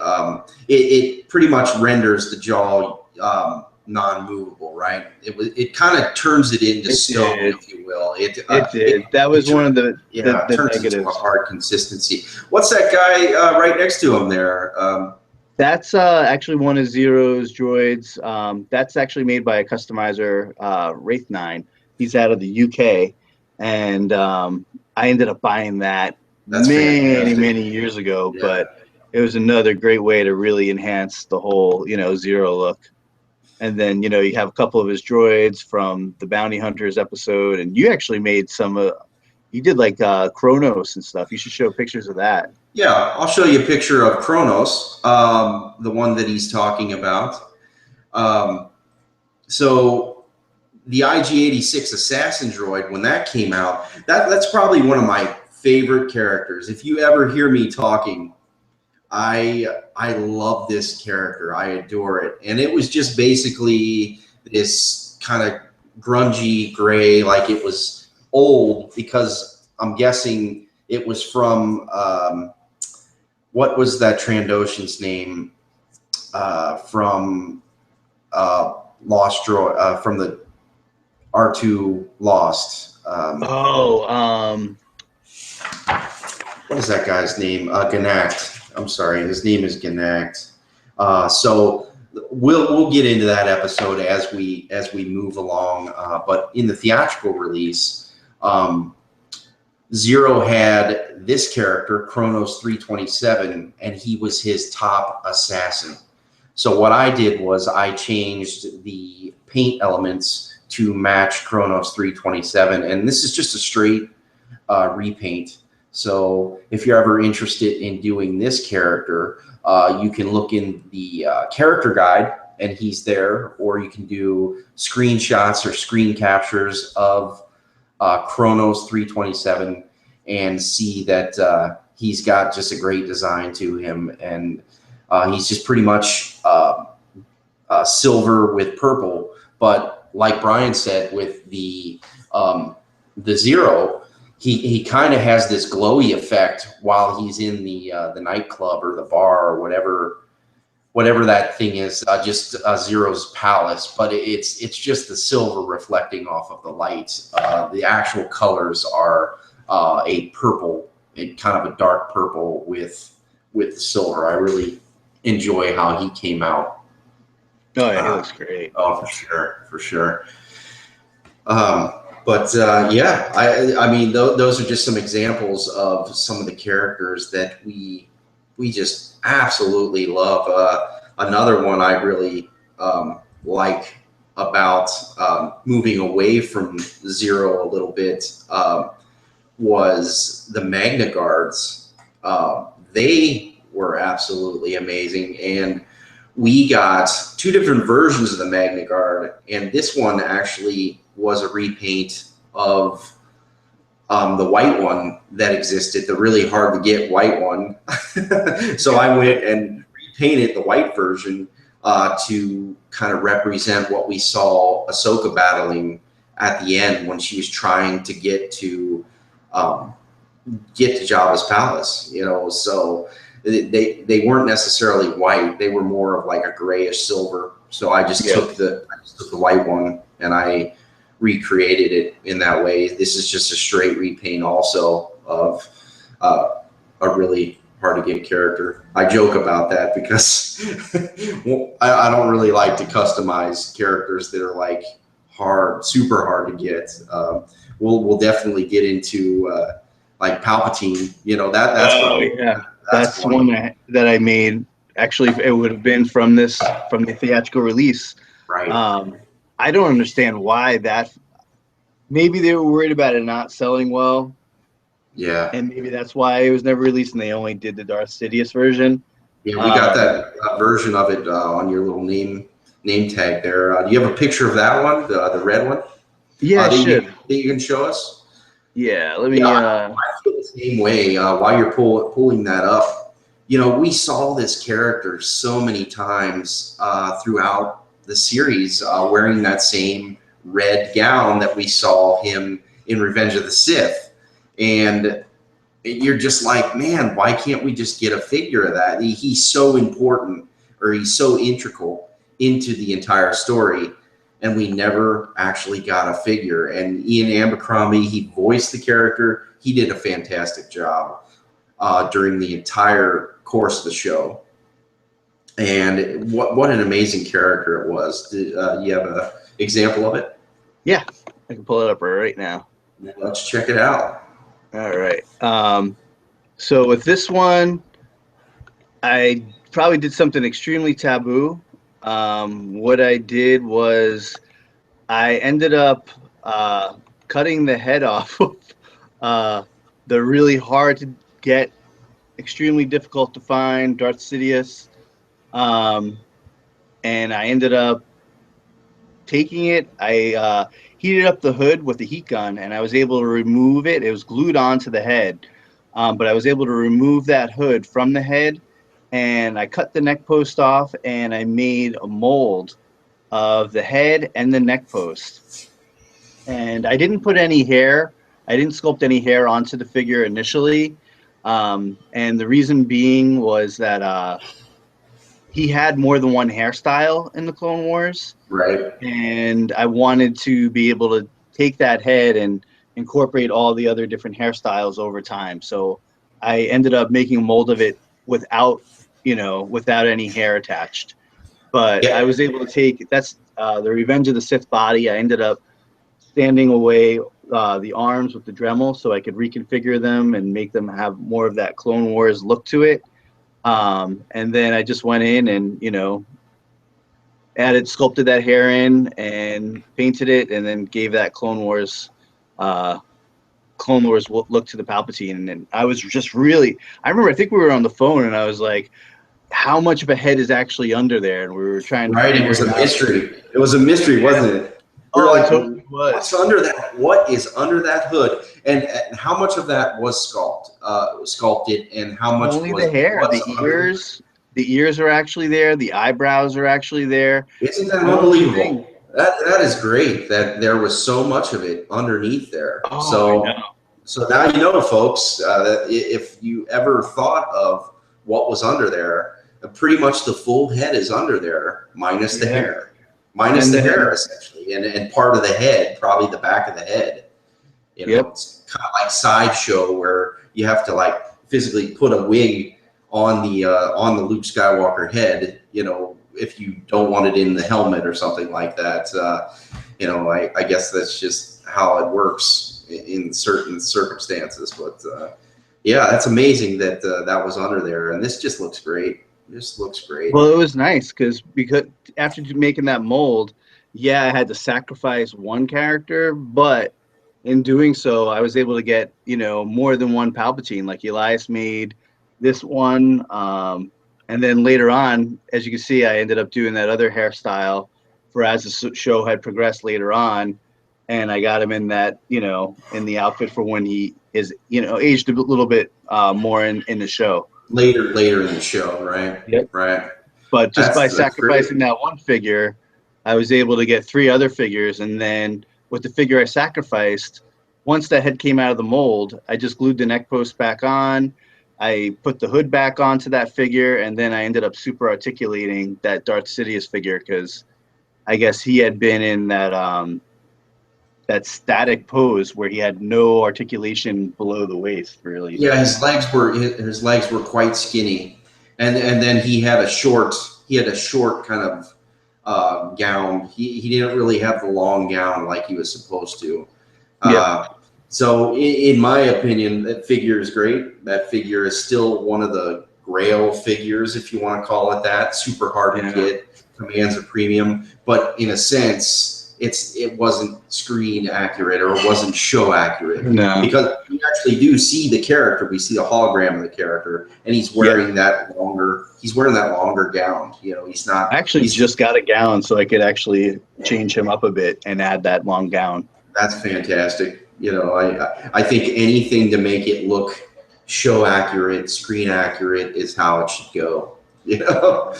it pretty much renders the jaw non-movable, right? It kind of turns it into stone, if you will. It did. That was one of the turns negatives. into a hard consistency. What's that guy right next to him there? That's actually one of Zero's droids. That's actually made by a customizer, Wraith9. He's out of the UK, and I ended up buying that many years ago. Yeah. But it was another great way to really enhance the whole, Zero look. And then, you have a couple of his droids from the Bounty Hunters episode, and you actually made you did like Kronos and stuff. You should show pictures of that. Yeah, I'll show you a picture of Kronos, the one that he's talking about. So the IG-86 assassin droid, when that came out, that's probably one of my favorite characters. If you ever hear me talking, I love this character. I adore it. And it was just basically this kind of grungy gray, like it was old, because I'm guessing it was from, what was that Trandoshan's name from Lost Droid, from the R2 Lost? What is that guy's name? Ganact. I'm sorry, his name is Ganact. So we'll get into that episode as we move along. But in the theatrical release, Zero had this character, Kronos 327, and he was his top assassin. So what I did was I changed the paint elements to match Kronos 327, and this is just a straight repaint. So if you're ever interested in doing this character, you can look in the character guide, and he's there, or you can do screenshots or screen captures of Chronos 327 and see that he's got just a great design to him, and he's just pretty much silver with purple. But like Brian said, with the Zero, he kind of has this glowy effect while he's in the nightclub or the bar or whatever that thing is, just Zero's palace. But it's just the silver reflecting off of the lights. The actual colors are a purple, kind of a dark purple with the silver. I really enjoy how he came out. Oh, yeah, he looks great. Oh, for sure. But yeah, I mean, those are just some examples of some of the characters that we just absolutely love. Another one I really like about moving away from Zero a little bit was the Magna Guards. They were absolutely amazing, and we got two different versions of the Magna Guard, and this one actually was a repaint of the white one that existed, the really hard to get white one. So I went and repainted the white version to kind of represent what we saw Ahsoka battling at the end when she was trying to get to Jabba's palace, you know. So they weren't necessarily white; they were more of like a grayish silver. So I just took the white one and I recreated it in that way. This is just a straight repaint also of a really hard to get character. I joke about that because I don't really like to customize characters that are like super hard to get. We'll definitely get into like Palpatine. You know, that's one that I made. Actually, it would have been from the theatrical release. Right. I don't understand why that. Maybe they were worried about it not selling well. Yeah. And maybe that's why it was never released, and they only did the Darth Sidious version. Yeah, we got that version of it on your little name tag there. Do you have a picture of that one, the red one? Yeah, I should. That you can show us? Yeah, let me. I feel the same way while you're pulling that up. You know, we saw this character so many times throughout the series wearing that same red gown that we saw him in Revenge of the Sith. And you're just like, man, why can't we just get a figure of that? He's so important, or he's so integral into the entire story, and we never actually got a figure. And Ian Abercrombie, he voiced the character. He did a fantastic job during the entire course of the show. And what an amazing character it was. You have an example of it? Yeah, I can pull it up right now. Let's check it out. All right. So with this one, I probably did something extremely taboo. What I did was I ended up cutting the head off of the really hard to get, extremely difficult to find Darth Sidious. And I ended up taking it. I heated up the hood with the heat gun, and I was able to remove it. It was glued onto the head, but I was able to remove that hood from the head, and I cut the neck post off, and I made a mold of the head and the neck post. And I didn't put any hair. I didn't sculpt any hair onto the figure initially, and the reason being was that he had more than one hairstyle in the Clone Wars. Right. And I wanted to be able to take that head and incorporate all the other different hairstyles over time. So I ended up making a mold of it without any hair attached. But I was able to take, that's the Revenge of the Sith body. I ended up standing away the arms with the Dremel so I could reconfigure them and make them have more of that Clone Wars look to it. And then I just went in and, sculpted that hair in and painted it, and then gave that Clone Wars Clone Wars look to the Palpatine, and I was just really, I remember, I think we were on the phone, and I was like, how much of a head is actually under there, and we were trying to Right, it figure was it a out. mystery. It was a mystery, wasn't it? We were Oh, it like, totally was. what's under that? What is under that hood? And how much of that was sculpted, and how much Only was the hair, what's the under? ears. The ears are actually there. The eyebrows are actually there. Isn't that The only thing. unbelievable? That is great that there was so much of it underneath there. Oh, I know. So now you know, folks, that if you ever thought of what was under there, pretty much the full head is under there, minus the hair, minus the hair essentially, and part of the head, probably the back of the head. You know, it's kind of like Sideshow, where you have to like physically put a wig on the Luke Skywalker head. You know, if you don't want it in the helmet or something like that. You know, I guess that's just how it works in certain circumstances. But yeah, that's amazing that that was under there, and this just looks great. This looks great. Well, it was nice because after making that mold, yeah, I had to sacrifice one character, but in doing so, I was able to get, you know, more than one Palpatine. Like Elias made this one, and then later on, as you can see, I ended up doing that other hairstyle for as the show had progressed later on, and I got him in that, you know, in the outfit for when he is, you know, aged a little bit more in the show. Later in the show, right? Yep. Right. But just by That's sacrificing great. that one figure, I was able to get 3 other figures, and then with the figure I sacrificed, once that head came out of the mold, I just glued the neck post back on. I put the hood back onto that figure, and then I ended up super articulating that Darth Sidious figure because I guess he had been in that that static pose where he had no articulation below the waist, really. Yeah, his legs were quite skinny, and then he had a short kind of gown. He didn't really have the long gown like he was supposed to. So in my opinion, that figure is great. That figure is still one of the Grail figures, if you want to call it that. Super hard to get, commands a premium, but in a sense, it wasn't screen accurate or it wasn't show accurate. No, because we actually do see the character. We see the hologram of the character, and he's wearing that longer. He's wearing that longer gown. You know, he's not. I actually just got a gown, so I could actually change him up a bit and add that long gown. That's fantastic. You know, I think anything to make it look show accurate, screen accurate is how it should go. You know,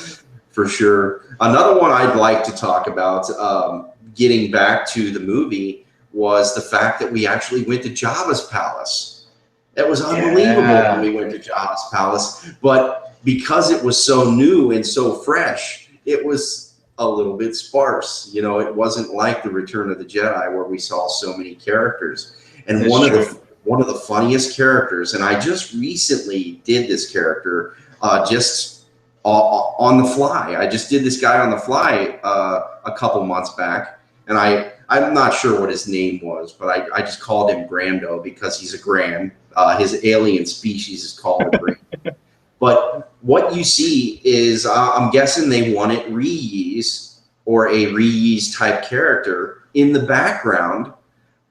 for sure. Another one I'd like to talk about, getting back to the movie, was the fact that we actually went to Jabba's palace. That was unbelievable when we went to Jabba's palace, but because it was so new and so fresh, it was a little bit sparse. You know, it wasn't like the Return of the Jedi where we saw so many characters. And one of the funniest characters, and I just recently did this character just on the fly. I just did this guy on the fly a couple months back, and I'm not sure what his name was, but I just called him Grando because he's a Grand. His alien species is called a Grand. But what you see is, I'm guessing they wanted reuse or a reuse type character in the background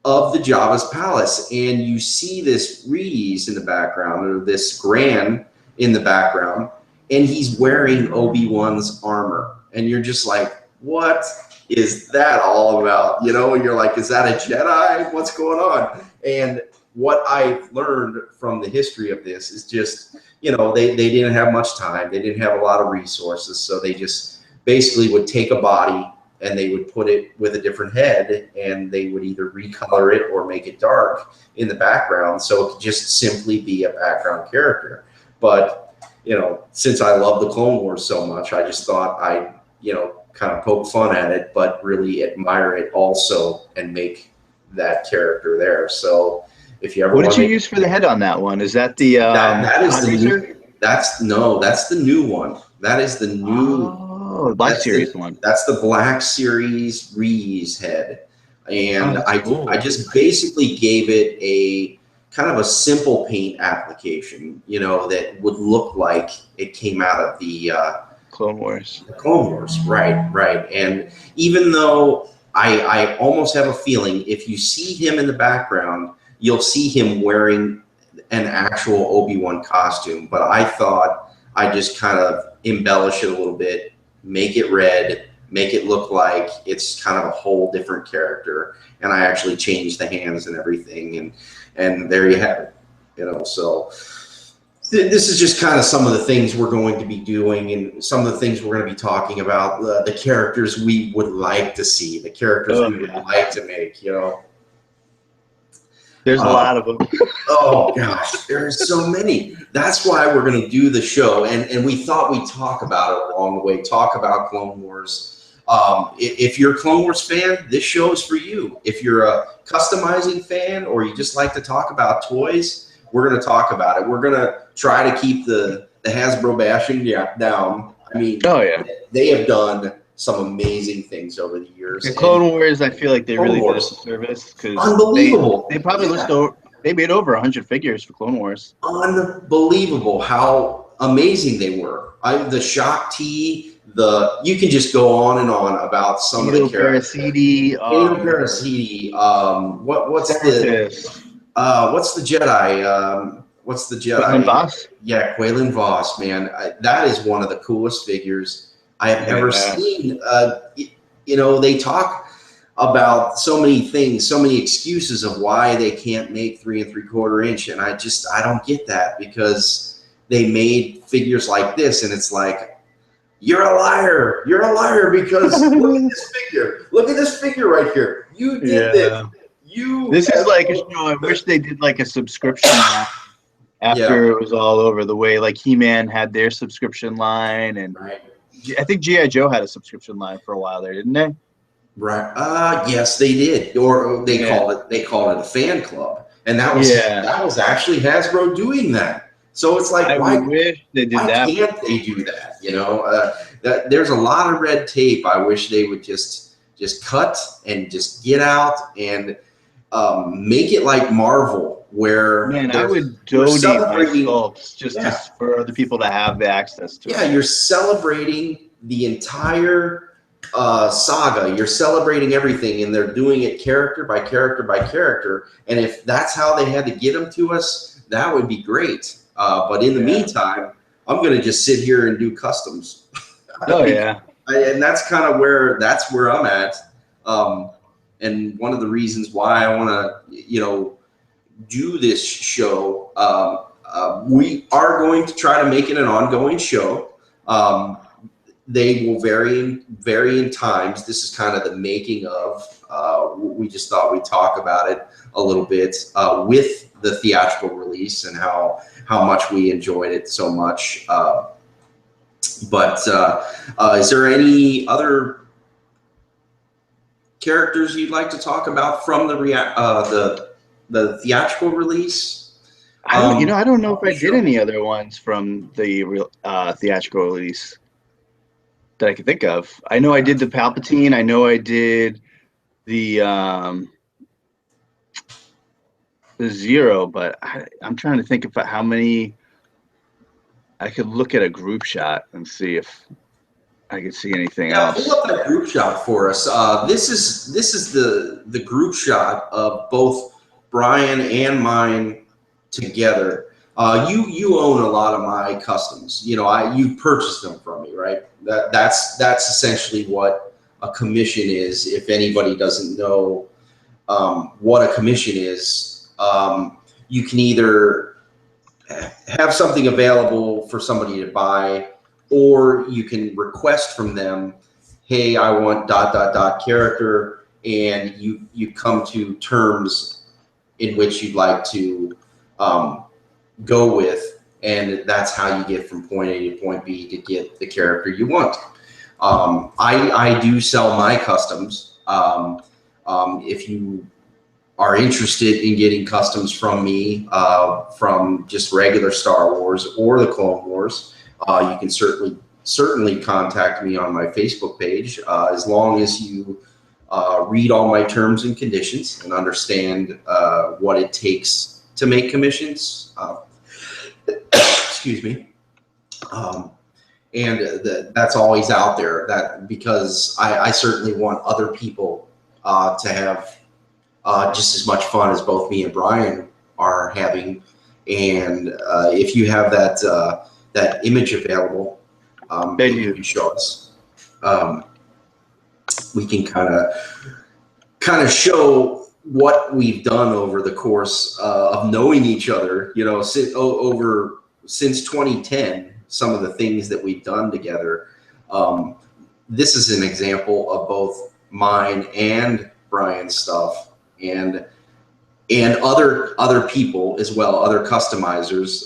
of the Jabba's palace. And you see this reuse in the background, or this Grand in the background, and he's wearing Obi-Wan's armor. And you're just like, what is that all about? You know, and you're like, is that a Jedi? What's going on? And what I've learned from the history of this is just, you know, they didn't have much time. They didn't have a lot of resources. So they just basically would take a body and they would put it with a different head, and they would either recolor it or make it dark in the background. So it could just simply be a background character. But, you know, since I love the Clone Wars so much, I just thought I'd, you know, kind of poke fun at it, but really admire it also and make that character there. So if you ever what did you use for the head on that one? Is that the that is the new, that's the new one. That is the new Black Series one. That's the Black Series reuse head. And I just basically gave it a kind of a simple paint application, you know, that would look like it came out of the Clone Wars. The Clone Wars, right. And even though I almost have a feeling if you see him in the background, you'll see him wearing an actual Obi-Wan costume. But I thought I just kind of embellish it a little bit, make it red, make it look like it's kind of a whole different character. And I actually changed the hands and everything, and there you have it. You know, so this is just kind of some of the things we're going to be doing, and some of the things we're going to be talking about, the characters we would like to see, the characters we would like to make, you know. There's a lot of them. Oh gosh, there's so many. That's why we're going to do the show, and we thought we'd talk about it along the way, talk about Clone Wars. If you're a Clone Wars fan, this show is for you. If you're a customizing fan, or you just like to talk about toys, we're going to talk about it. We're going to try to keep the Hasbro bashing down. I mean, they have done some amazing things over the years. The Clone Wars, I feel like they really did us a service, because unbelievable. They probably they made over 100 figures for Clone Wars. Unbelievable how amazing they were. The Shock T, you can just go on and on about some of the characters. Parasiti, what's the Jedi? What's the Jedi? Quaylen Vos? Yeah, Quaylen Vos, man. That is one of the coolest figures I have ever seen. You know, they talk about so many things, so many excuses of why they can't make 3 3/4 inch, and I don't get that, because they made figures like this, and it's like, you're a liar, because look at this figure right here. You did this. This is like a show. I wish they did like a subscription after it was all over, the way like He-Man had their subscription line, and I think G.I. Joe had a subscription line for a while there, didn't they? Right. Yes, they did. Or they called it a fan club, and that was actually Hasbro doing that. So it's like, why wish they did that? Why can't they do that? You know, there's a lot of red tape. I wish they would just cut and just get out and make it like Marvel, where I would donate my sculpts just for other people to have the access to. Yeah, you're celebrating the entire saga. You're celebrating everything, and they're doing it character by character by character. And if that's how they had to get them to us, that would be great. But in the meantime, I'm going to just sit here and do customs. And that's kind of where I'm at. And one of the reasons why I want to, do this show, we are going to try to make it an ongoing show. They will vary in times. This is kind of the making of. We just thought we'd talk about it a little bit with the theatrical release, and how much we enjoyed it so much. But is there any other characters you'd like to talk about from the theatrical release? I don't know if I did any other ones from the theatrical release that I can think of. I know I did the Palpatine. I know I did the Zero, but I'm trying to think of how many. I could look at a group shot and see if I could see anything else. Pull up that group shot for us. This is the group shot of both Brian and mine together. You own a lot of my customs. You purchased them from me, right? That's essentially what a commission is. If anybody doesn't know what a commission is, you can either have something available for somebody to buy, or you can request from them, hey, I want ... character, and you come to terms in which you'd like to go with, and that's how you get from point A to point B to get the character you want. I do sell my customs. If you are interested in getting customs from me, from just regular Star Wars or the Clone Wars, you can certainly contact me on my Facebook page, as long as you read all my terms and conditions and understand what it takes to make commissions. Excuse me. And that's always out there, because I certainly want other people to have just as much fun as both me and Brian are having. And if you have that image available, that you can show us, we can kind of show what we've done over the course of knowing each other, you know, since 2010, some of the things that we've done together. This is an example of both mine and Brian's stuff, and other people as well, other customizers.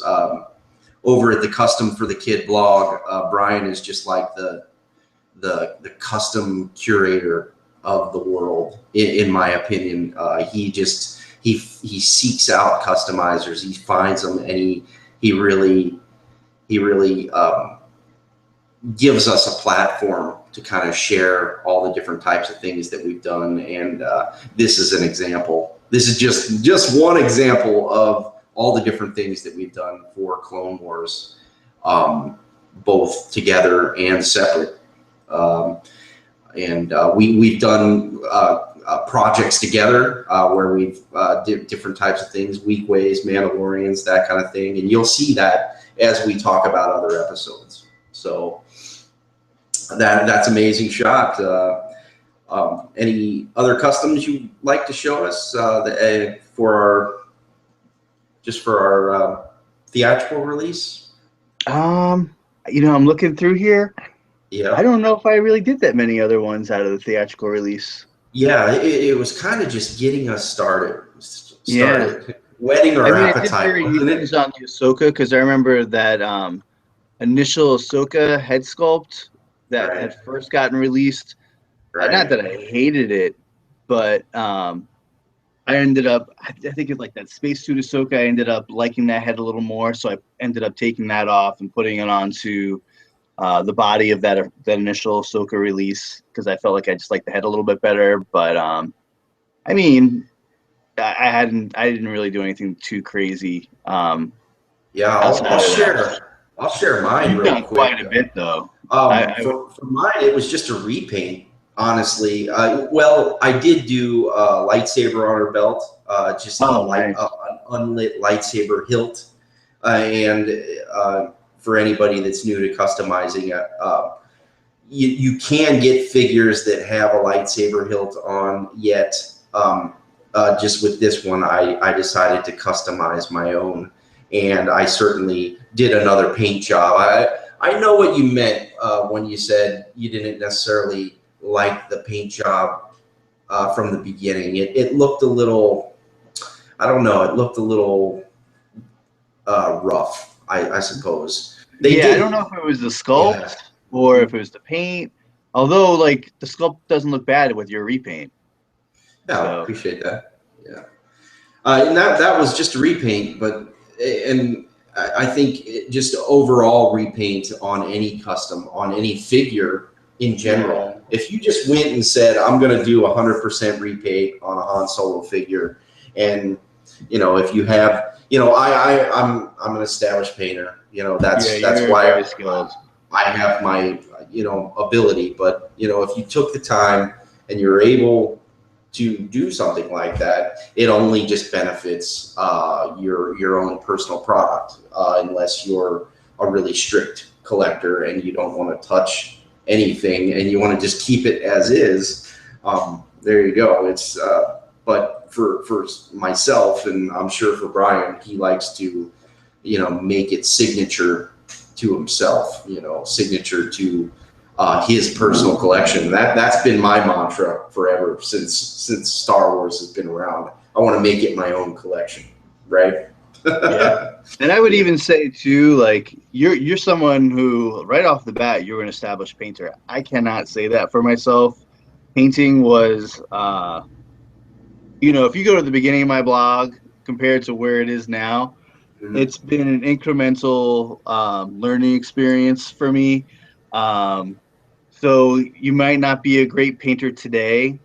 Over at the Custom for the Kid blog, Brian is just like the custom curator of the world, in my opinion. He seeks out customizers, he finds them, and he really gives us a platform to kind of share all the different types of things that we've done. And this is an example. This is just one example of all the different things that we've done for Clone Wars, both together and separate. We've done projects together where we've did different types of things, week ways, Mandalorians, that kind of thing. And you'll see that as we talk about other episodes. So that's amazing shot. Any other customs you'd like to show us for our theatrical release? You know, I'm looking through here. Yeah. I don't know if I really did that many other ones out of the theatrical release. Yeah, it was kind of just getting us started. Yeah. Whetting our appetite. I did very things on the Ahsoka, because I remember that initial Ahsoka head sculpt that had first gotten released. Right. Not that I hated it, but I ended up, I think it's like that spacesuit Ahsoka, I ended up liking that head a little more, so I ended up taking that off and putting it onto the body of that initial Ahsoka release, because I felt like I just liked the head a little bit better. But I mean, I didn't really do anything too crazy. Yeah, I'll share mine real quick. Quite a bit though. For mine, it was just a repaint. Honestly, well, I did do a lightsaber on her belt, just an unlit lightsaber hilt, and for anybody that's new to customizing, you can get figures that have a lightsaber hilt on, yet just with this one, I decided to customize my own, and I certainly did another paint job. I know what you meant when you said you didn't necessarily like the paint job from the beginning. It looked a little, I don't know, it looked a little rough, I suppose. I don't know if it was the sculpt or if it was the paint, although like the sculpt doesn't look bad with your repaint. Yeah, so. I appreciate that. Yeah. And that was just a repaint, and I think just overall repaint on any custom, on any figure in general. If you just went and said, I'm going to do 100% repaint on a Han Solo figure, and you know, if you have, you know, I'm an established painter. You know, that's why I have my, you know, ability. But you know, if you took the time and you're able to do something like that, it only just benefits your own personal product, unless you're a really strict collector and you don't want to touch anything and you want to just keep it as is. There you go. It's but for myself, and I'm sure for Brian, he likes to, you know, make it signature to himself, you know, signature to his personal collection. That's been my mantra forever since Star Wars has been around. I want to make it my own collection, right? Yeah. And I would even say too, like you're someone who right off the bat you're an established painter. I cannot say that for myself. Painting was, you know, if you go to the beginning of my blog compared to where it is now, it's been an incremental learning experience for me. So you might not be a great painter today,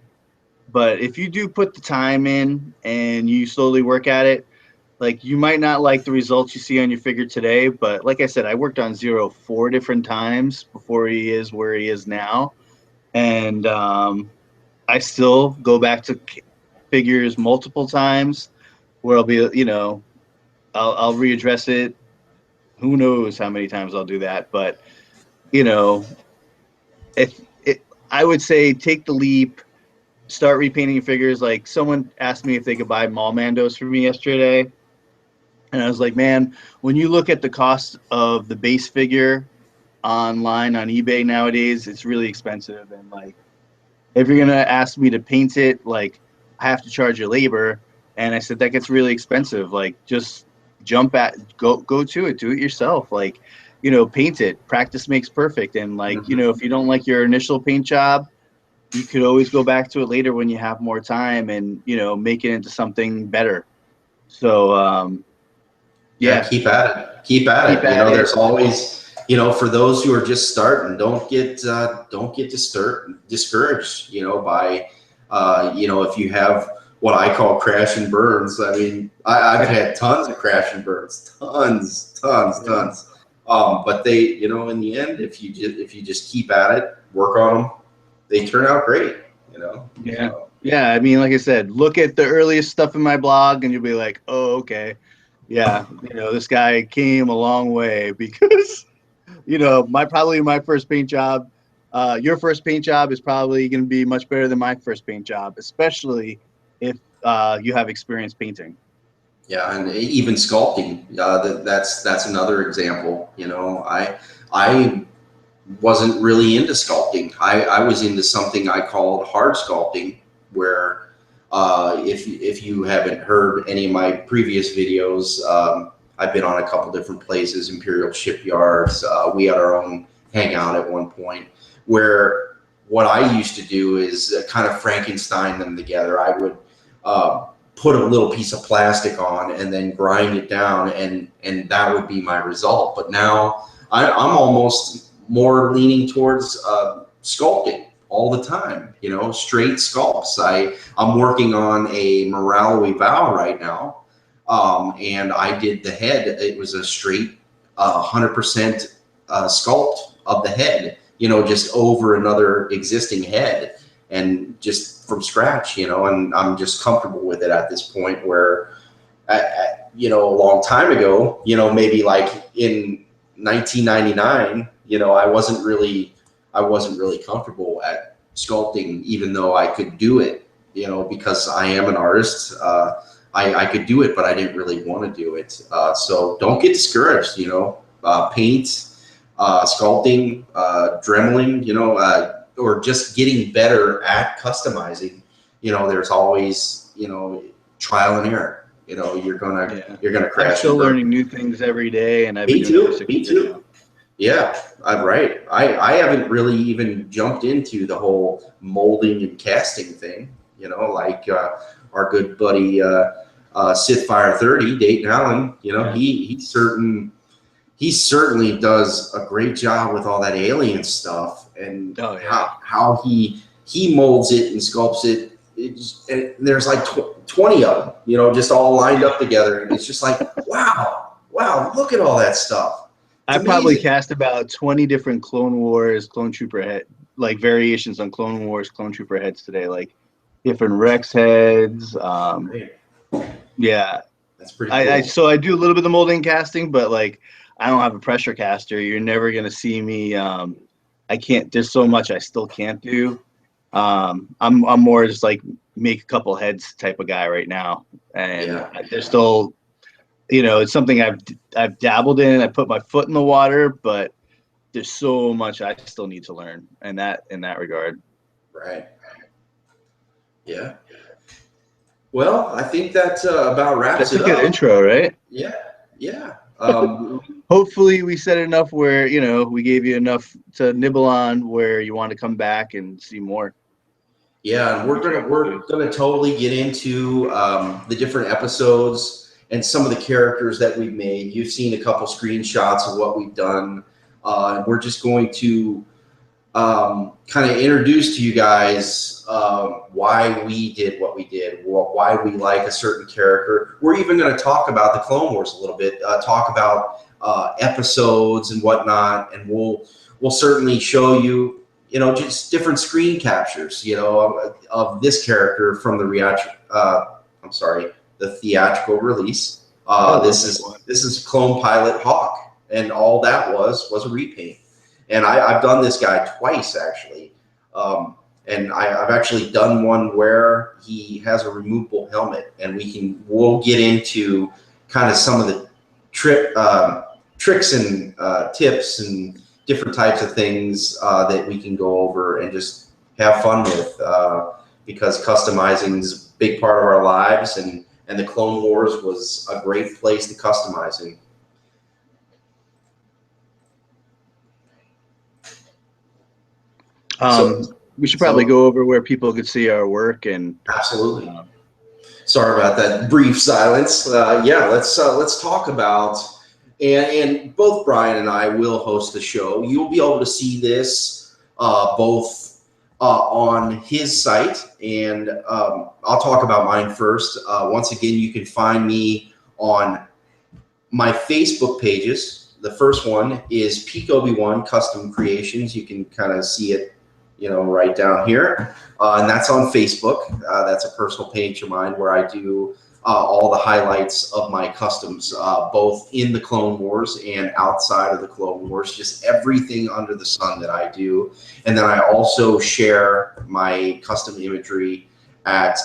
but if you do put the time in and you slowly work at it, like you might not like the results you see on your figure today, but like I said, I worked on Zero 4 different times before he is where he is now. And I still go back to figures multiple times, where I'll be, you know, I'll readdress it. Who knows how many times I'll do that, but you know, if it, I would say take the leap, start repainting figures. Like someone asked me if they could buy mall mandos for me yesterday, and I was like, man, when you look at the cost of the base figure online on eBay nowadays, it's really expensive. And like, if you're gonna ask me to paint it, like I have to charge you labor. And I said that gets really expensive. Like just go to it, do it yourself. Like, you know, paint it. Practice makes perfect. And like, you know, if you don't like your initial paint job, you could always go back to it later when you have more time and, you know, make it into something better. So Yeah, yeah, keep at it. Keep at it. You know, there's always, you know, for those who are just starting, don't get discouraged, you know, by you know, if you have what I call crash and burns. I mean, I've had tons of crash and burns, tons. But they, you know, in the end, if you just keep at it, work on them, they turn out great, you know. Yeah. Yeah, I mean, like I said, look at the earliest stuff in my blog and you'll be like, oh, okay. Yeah, you know, this guy came a long way because, you know, probably my first paint job, your first paint job is probably going to be much better than my first paint job, especially if you have experience painting. Yeah, and even sculpting, that's another example. You know, I wasn't really into sculpting. I was into something I called hard sculpting, where if you haven't heard any of my previous videos, I've been on a couple different places, Imperial Shipyards. We had our own hangout at one point, where what I used to do is kind of Frankenstein them together. I would put a little piece of plastic on and then grind it down, and that would be my result. But now I'm almost more leaning towards sculpting all the time, you know, straight sculpts. I'm working on a Morale Vow right now, and I did the head. It was a straight 100% sculpt of the head, you know, just over another existing head, and just from scratch, you know. And I'm just comfortable with it at this point, where you know, a long time ago, you know, maybe like in 1999, you know, I wasn't really comfortable at sculpting, even though I could do it, you know, because I am an artist. I could do it, but I didn't really want to do it. So don't get discouraged, you know. Paint, sculpting, dremeling, you know, or just getting better at customizing. You know, there's always, you know, trial and error. You know, you're gonna crash. I'm still learning new things every day, and I've Me been doing it for 6 too. years now. Yeah, I'm right. I haven't really even jumped into the whole molding and casting thing. You know, like our good buddy Sithfire 30, Dayton Allen. You know, he certainly does a great job with all that alien stuff, and how he molds it and sculpts it. And there's like 20 of them, you know, just all lined up together, and it's just like, wow, look at all that stuff. I probably cast about 20 different Clone Wars, Clone Trooper head, like variations on Clone Wars, Clone Trooper heads today, like different Rex heads. Yeah, that's pretty cool. So I do a little bit of molding casting, but like I don't have a pressure caster. You're never gonna see me. I can't. There's so much I still can't do. I'm more just like make a couple heads type of guy right now, and there's still. You know, it's something I've dabbled in. I put my foot in the water, but there's so much I still need to learn, and in that regard. Right. Yeah. Well, I think that about wraps it up. That's a good intro, right? Yeah. Yeah. Hopefully, we said enough where, you know, we gave you enough to nibble on where you want to come back and see more. Yeah, and we're gonna totally get into the different episodes and some of the characters that we've made. You've seen a couple screenshots of what we've done. We're just going to kind of introduce to you guys why we did what we did, why we like a certain character. We're even going to talk about the Clone Wars a little bit, talk about episodes and whatnot, and we'll certainly show you, you know, just different screen captures, you know, of this character from the I'm sorry, the theatrical release. Oh, This is Clone Pilot Hawk, and all that was a repaint. And I've done this guy twice actually, and I've actually done one where he has a removable helmet, and we'll get into kind of some of the tricks and tips and different types of things that we can go over and just have fun with, because customizing is a big part of our lives, and the Clone Wars was a great place to customizing. We should probably go over where people could see our work. And absolutely. Sorry about that brief silence. Yeah, let's talk about, and both Brian and I will host the show. You'll be able to see this both on his site, and I'll talk about mine first. Once again, you can find me on my Facebook pages. The first one is Peak-OB1 Custom Creations. You can kind of see it, right down here. And that's on Facebook. That's a personal page of mine where I do all the highlights of my customs, both in the Clone Wars and outside of the Clone Wars, just everything under the sun that I do. And then I also share my custom imagery at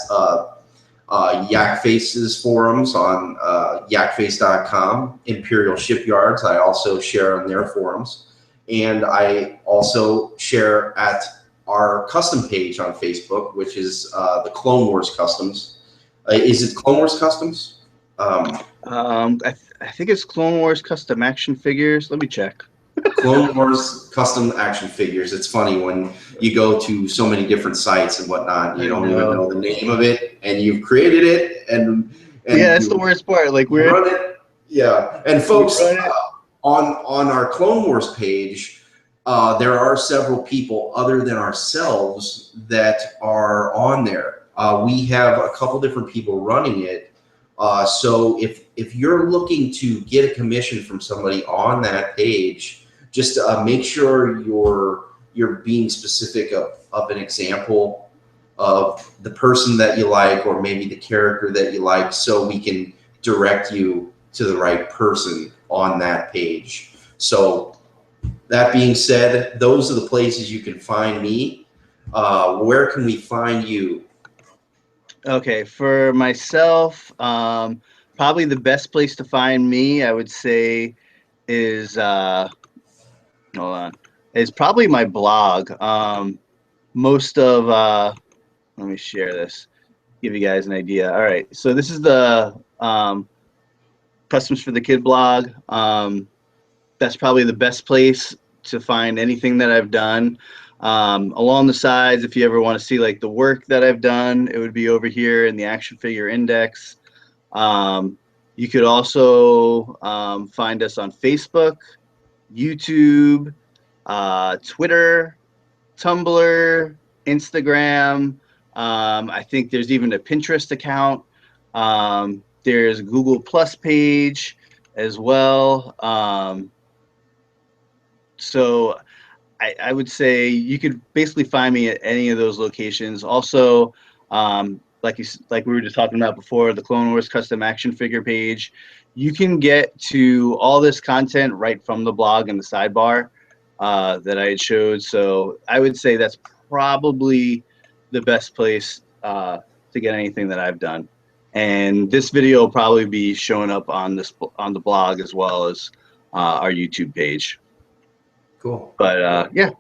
Yak Face's forums on yakface.com, Imperial Shipyards. I also share on their forums. And I also share at our custom page on Facebook, which is the Clone Wars Customs. Is it Clone Wars Customs? I think it's Clone Wars Custom Action Figures. Let me check. Clone Wars Custom Action Figures. It's funny when you go to so many different sites and whatnot, you don't even know the name of it, and you've created it, and yeah, that's the worst part. Like we're run it. Yeah, and folks, on our Clone Wars page, there are several people other than ourselves that are on there. We have a couple different people running it. So if you're looking to get a commission from somebody on that page, just make sure you're being specific of an example of the person that you like, or maybe the character that you like, so we can direct you to the right person on that page. So that being said, those are the places you can find me. Where can we find you? Okay, for myself, probably the best place to find me, I would say, is is probably my blog. Most of let me share this, give you guys an idea. All right, so this is the Customs for the Kid blog. That's probably the best place to find anything that I've done. Along the sides, if you ever want to see like the work that I've done, it would be over here in the action figure index. You could also find us on Facebook, YouTube, Twitter, Tumblr, Instagram. I think there's even a Pinterest account. There's a Google Plus page as well. So I would say you could basically find me at any of those locations. Also, like we were just talking about before, the Clone Wars Custom Action Figure page, you can get to all this content right from the blog in the sidebar that I had showed. So I would say that's probably the best place to get anything that I've done. And this video will probably be showing up on the blog as well as our YouTube page. Cool. But yeah.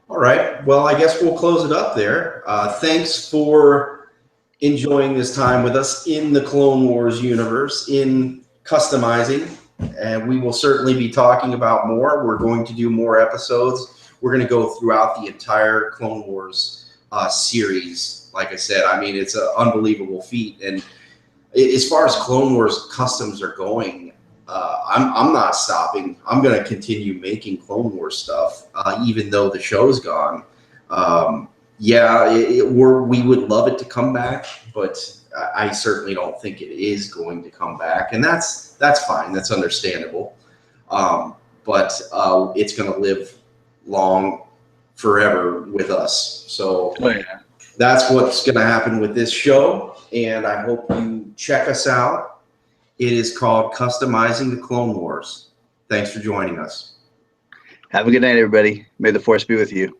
All right. Well, I guess we'll close it up there. Thanks for enjoying this time with us in the Clone Wars universe, in customizing. And we will certainly be talking about more. We're going to do more episodes. We're going to go throughout the entire Clone Wars series. Like I said, I mean, it's an unbelievable feat. And as far as Clone Wars customs are going, I'm not stopping. I'm going to continue making Clone Wars stuff, even though the show's gone. Yeah, we would love it to come back, but I certainly don't think it is going to come back, and that's fine. That's understandable. But it's going to live long forever with us. So that's what's going to happen with this show. and I hope you check us out. It is called Customizing the Clone Wars. Thanks for joining us. Have a good night, everybody. May the force be with you.